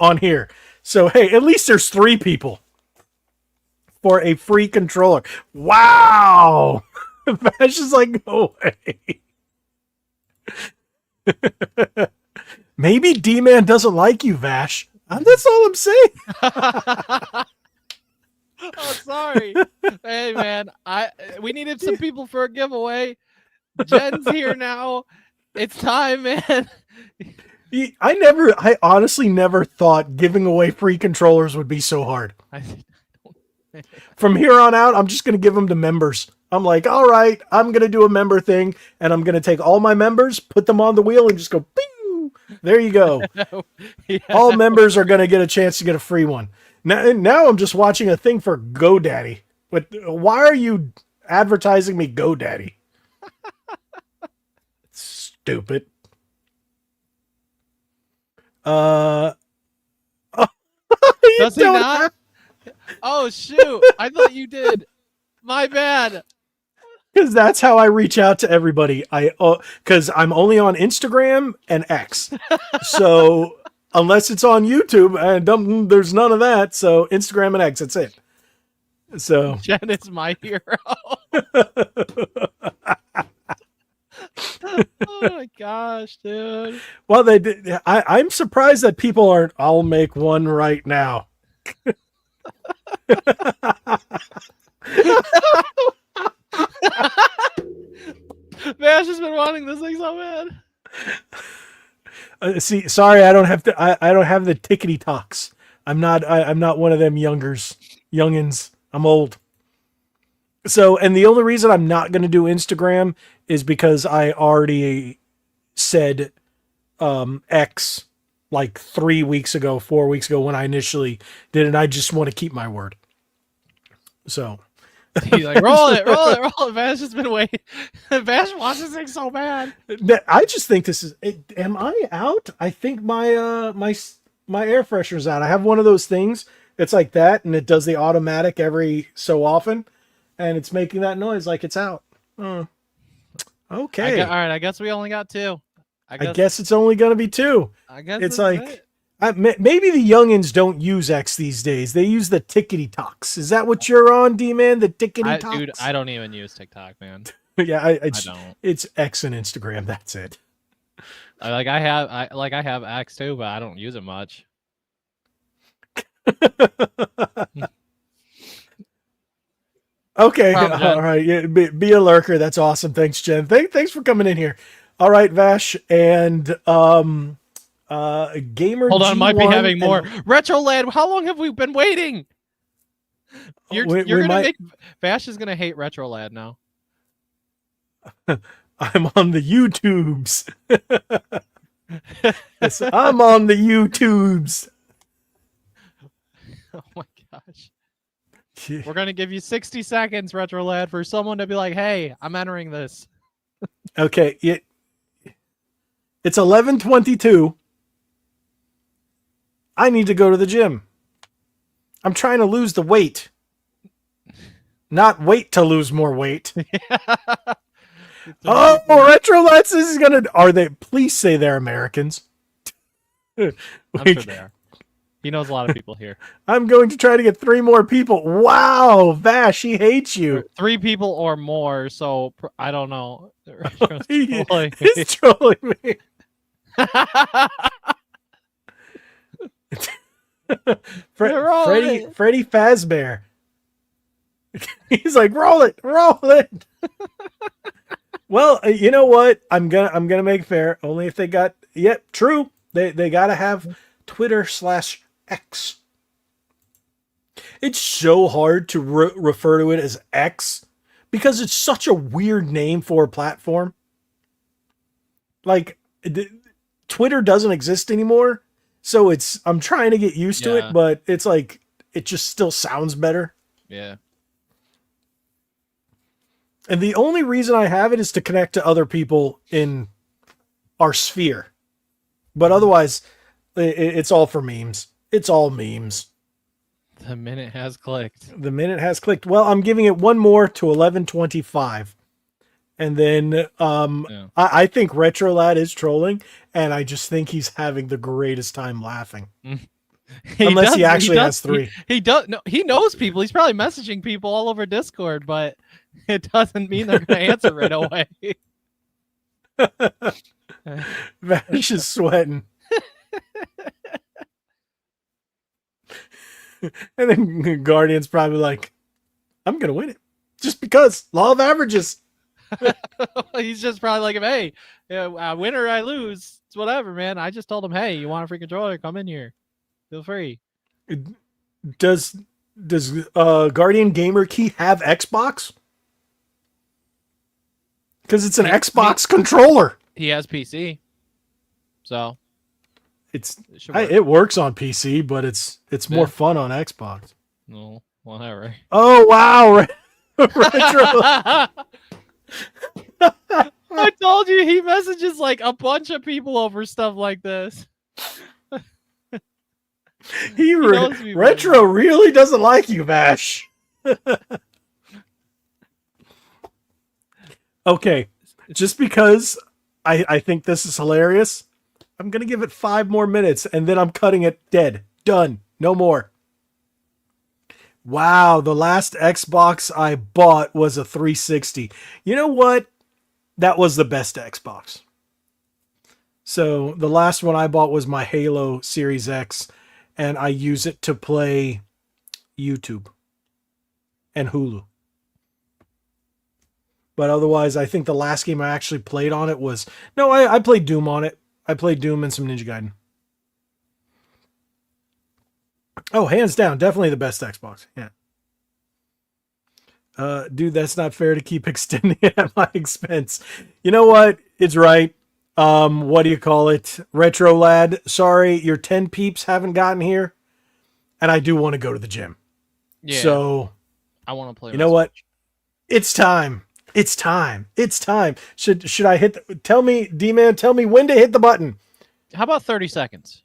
on here. So hey, at least there's 3 people for a free controller. Wow. Vash is like, go away. Maybe D-Man doesn't like you, Vash. That's all I'm saying. Oh, sorry. Hey, man, we needed some people for a giveaway. Jen's here now. It's time, man. I honestly never thought giving away free controllers would be so hard. From here on out, I'm just going to give them to members. I'm like, all right, I'm going to do a member thing, and I'm going to take all my members, put them on the wheel, and just go, bing! There you go. Yeah. All members are going to get a chance to get a free one. Now I'm just watching a thing for GoDaddy. But why are you advertising me GoDaddy? Stupid. Does he not? Oh, shoot. I thought you did. My bad. Because that's how I reach out to everybody. Because I'm only on Instagram and X. So unless it's on YouTube, and there's none of that. So Instagram and X, that's it. So Jen is my hero. Oh my gosh, dude. Well, they did. I'm surprised that people aren't. I'll make one right now. Vash has been wanting this thing so bad. Sorry, I don't have to. I don't have the tickety talks. I'm not one of them youngins. I'm old. So, and the only reason I'm not going to do Instagram is because I already said X like 3 weeks ago, 4 weeks ago when I initially did it. I just want to keep my word. So He's like, roll it. Vash has been waiting. Vash wants this thing so bad. I just think this is. Am I out? I think my my air freshener's out. I have one of those things. It's like that, and it does the automatic every so often, and it's making that noise like it's out. Okay. All right. I guess we only got 2. I guess it's only gonna be 2. I guess it's like. Maybe the youngins don't use X these days. They use the tickety talks. Is that what you're on, D-Man? The tickety talks? Dude, I don't even use TikTok, man. Yeah, I don't. It's X and Instagram. That's it. I have X too, but I don't use it much. Okay, all right. Yeah, be a lurker. That's awesome. Thanks, Jen. Thanks for coming in here. All right, Vash and Gamer. Hold on, G1 might be having more Retroland. How long have we been waiting? You're gonna make Vash is gonna hate Retroland now. I'm on the YouTubes. Yes, I'm on the YouTubes. Oh my gosh. We're gonna give you 60 seconds, Retroland, for someone to be like, "Hey, I'm entering this." Okay, it's 11:22. I need to go to the gym. I'm trying to lose the weight. Not wait to lose more weight. Oh, Retrolets is gonna. Are they? Please say they're Americans. I'm sure they are. He knows a lot of people here. I'm going to try to get 3 more people. Wow, Vash, he hates you. 3 people or more. So I don't know. He's trolling me. Freddy Fazbear. He's like, roll it. Well, you know what? I'm gonna make fair. Only if they got. Yep, true. They gotta have Twitter/X. It's so hard to refer to it as X because it's such a weird name for a platform. Like Twitter doesn't exist anymore, so I'm trying to get used to it, but it's like it just still sounds better. Yeah. And the only reason I have it is to connect to other people in our sphere. But otherwise, it's all for memes. It's all memes. The minute has clicked. Well, I'm giving it 1 more to 11:25. And then I think Retrolad is trolling, and I just think he's having the greatest time laughing. Unless he actually has 3. He does. No, he knows people. He's probably messaging people all over Discord, but it doesn't mean they're going to answer right away. Vash is sweating. And then Guardian's probably like, I'm going to win it. Just because. Law of averages. He's just probably like, hey, I win or I lose. It's whatever, man. I just told him, hey, you want a free controller? Come in here. Feel free. Does Guardian Gamer Key have Xbox? Because it's an Xbox controller. He has PC. So it works on PC, but it's more fun on Xbox. No, whatever. Oh wow. I told you he messages like a bunch of people over stuff like this. Retro really doesn't like you, Vash. Okay, just because I think this is hilarious, I'm going to give it 5 more minutes, and then I'm cutting it dead. Done. No more. Wow, the last Xbox I bought was a 360. You know what? That was the best Xbox. So the last one I bought was my Halo Series X, and I use it to play YouTube and Hulu. But otherwise, I think the last game I actually played on it was... No, I played Doom on it. I played Doom and some Ninja Gaiden. Oh, hands down, definitely the best Xbox. Yeah. Dude, that's not fair to keep extending it at my expense. You know what? It's right. What do you call it? Retro lad. Sorry, your 10 peeps haven't gotten here. And I do want to go to the gym. Yeah. So I want to play. You know what? It's time. It's time. It's time. Should I tell me, D-Man, tell me when to hit the button. How about 30 seconds?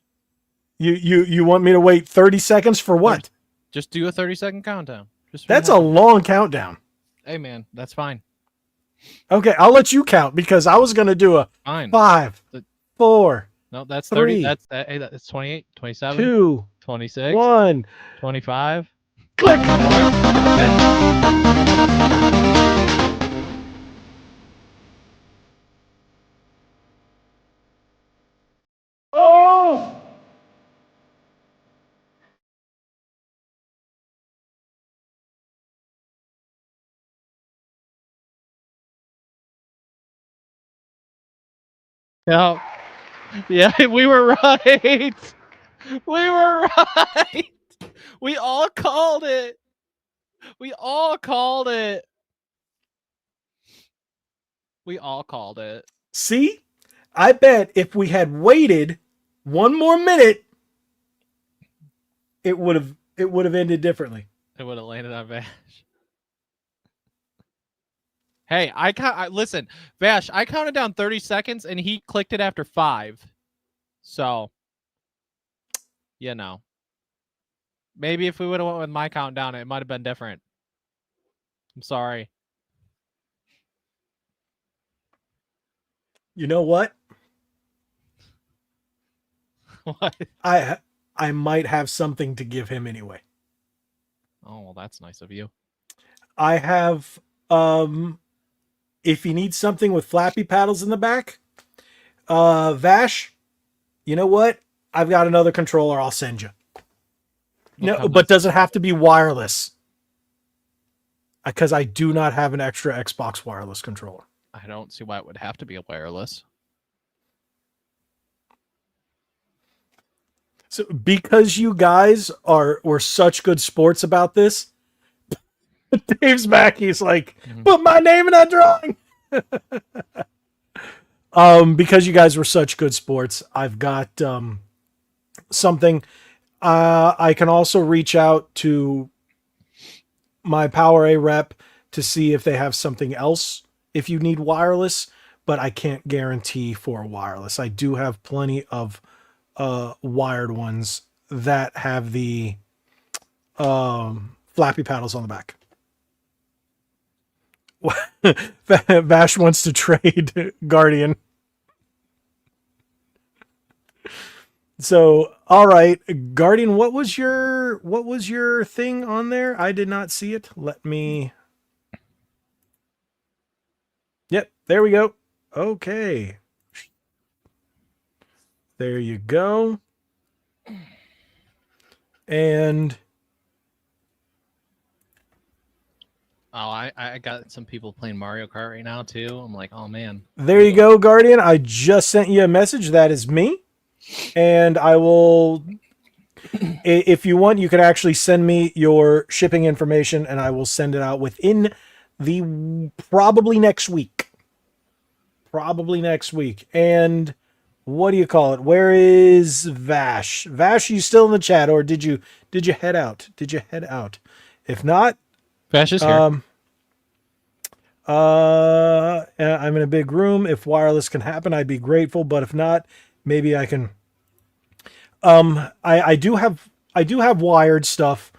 You want me to wait 30 seconds for what? Just do a 30-second countdown. That's a long countdown. Hey, man, that's fine. Okay, I'll let you count because I was going to do a 5, 4. No, that's 3. 30. That's 28, 27, 2, 26, 1. 25. Click. Oh! Yeah. Yeah, we were right. We were right. We all called it. We all called it. We all called it. See? I bet if we had waited one more minute, it would have ended differently. It would have landed on Vash. Hey, listen, Vash, I counted down 30 seconds and he clicked it after 5. So, you know. Maybe if we would have went with my countdown, it might have been different. I'm sorry. You know what? What? I might have something to give him anyway. Oh, well, that's nice of you. I have if he needs something with flappy paddles in the back, Vash, you know what? I've got another controller I'll send you. No, but does it have to be wireless? Because I do not have an extra Xbox wireless controller. I don't see why it would have to be a wireless. So because you guys were such good sports about this, Dave's back. He's like, put my name in that drawing. Because you guys were such good sports, I've got something. I can also reach out to my PowerA rep to see if they have something else if you need wireless, but I can't guarantee for wireless. I do have plenty of wired ones that have the flappy paddles on the back. Vash wants to trade Guardian. So, all right, Guardian, what was your thing on there? I did not see it. Let me. Yep, there we go. Okay. There you go. And I got some people playing Mario Kart right now too. I'm like, oh man. There you go, Guardian. I just sent you a message. That is me. And I will, if you want, you could actually send me your shipping information and I will send it out within probably next week. And what do you call it? Where is Vash? Vash, are you still in the chat or did you head out? If not, Vash is here. I'm in a big room. If wireless can happen, I'd be grateful. But if not, maybe I can. I do have wired stuff,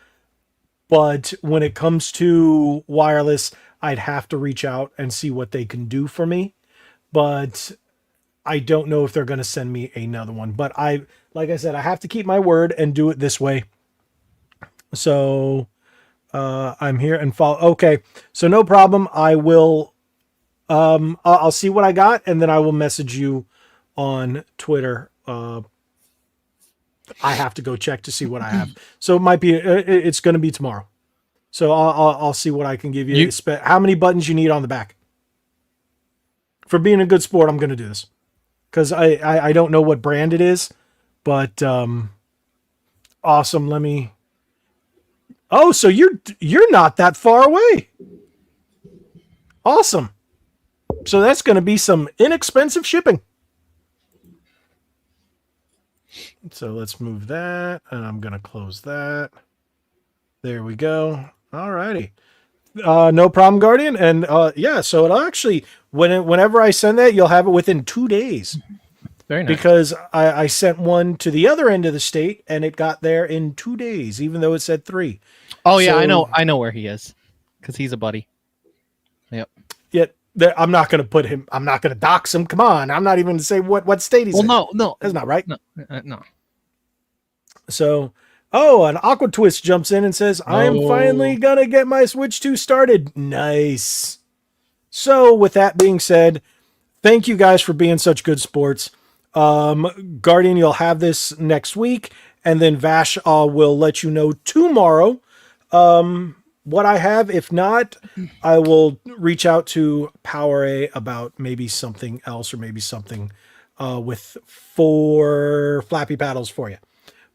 but when it comes to wireless, I'd have to reach out and see what they can do for me. But I don't know if they're going to send me another one. But like I said, I have to keep my word and do it this way. So I'm here and follow. Okay, so no problem. I will. I'll see what I got, and then I will message you on Twitter. I have to go check to see what I have. So it might be. It's going to be tomorrow. So I'll see what I can give you. How many buttons you need on the back? For being a good sport, I'm going to do this because I don't know what brand it is, but awesome. Let me. Oh, so you're not that far away. Awesome. So that's going to be some inexpensive shipping. So let's move that, and I'm going to close that. There we go. All righty. No problem, Guardian. And yeah, so it'll actually, whenever I send that, you'll have it within 2 days. Very nice. Because I sent one to the other end of the state, and it got there in 2 days, even though it said 3. Oh yeah, So, I know where he is, because he's a buddy. Yep. Yet I'm not going to put him. I'm not going to dox him. Come on, I'm not even going to say what state he's in. No, That's not right. No. So, an Aqua Twist jumps in and says, "I'm finally gonna get my Switch 2 started." Nice. So, with that being said, thank you guys for being such good sports. Guardian, you'll have this next week, and then Vash will let you know tomorrow what I have. If not, I will reach out to Power A about maybe something else, or maybe something with 4 flappy paddles for you.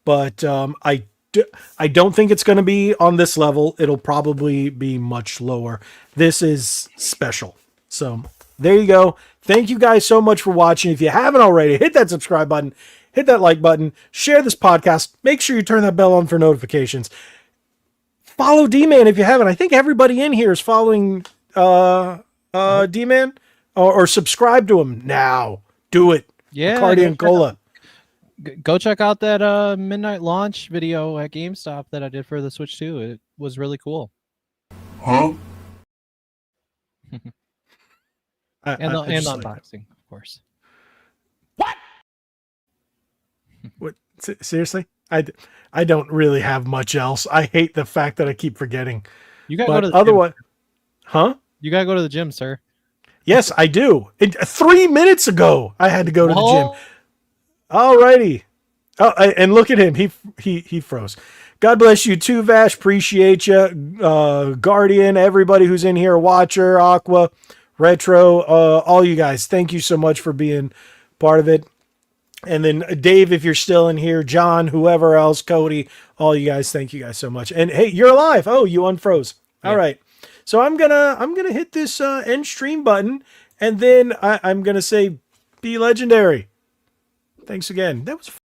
But I don't think it's going to be on this level. It'll probably be much lower. This is special. So there you go. Thank you guys so much for watching. If you haven't already, hit that subscribe button, hit that like button, share this podcast. Make sure you turn that bell on for notifications. Follow D-Man if you haven't. I think everybody in here is following D-Man or subscribe to him now. Do it. Yeah. Cardian Cola. Go check out that midnight launch video at GameStop that I did for the Switch 2. It was really cool. Huh? And unboxing, of course. What? Seriously? I don't really have much else. I hate the fact that I keep forgetting. You gotta go to the otherwise, gym. Huh? You gotta go to the gym, sir. Yes, I do. 3 minutes ago, I had to go to the gym. Alrighty. Oh, and look at him. He froze. God bless you too, Vash. Appreciate you. Guardian, everybody who's in here, Watcher, Aqua, Retro, all you guys. Thank you so much for being part of it. And then Dave, if you're still in here, John, whoever else, Cody, all you guys, thank you guys so much. And hey, you're alive. Oh, you unfroze. Yeah. All right. So I'm gonna hit this end stream button, and then I'm gonna say, be legendary. Thanks again. That was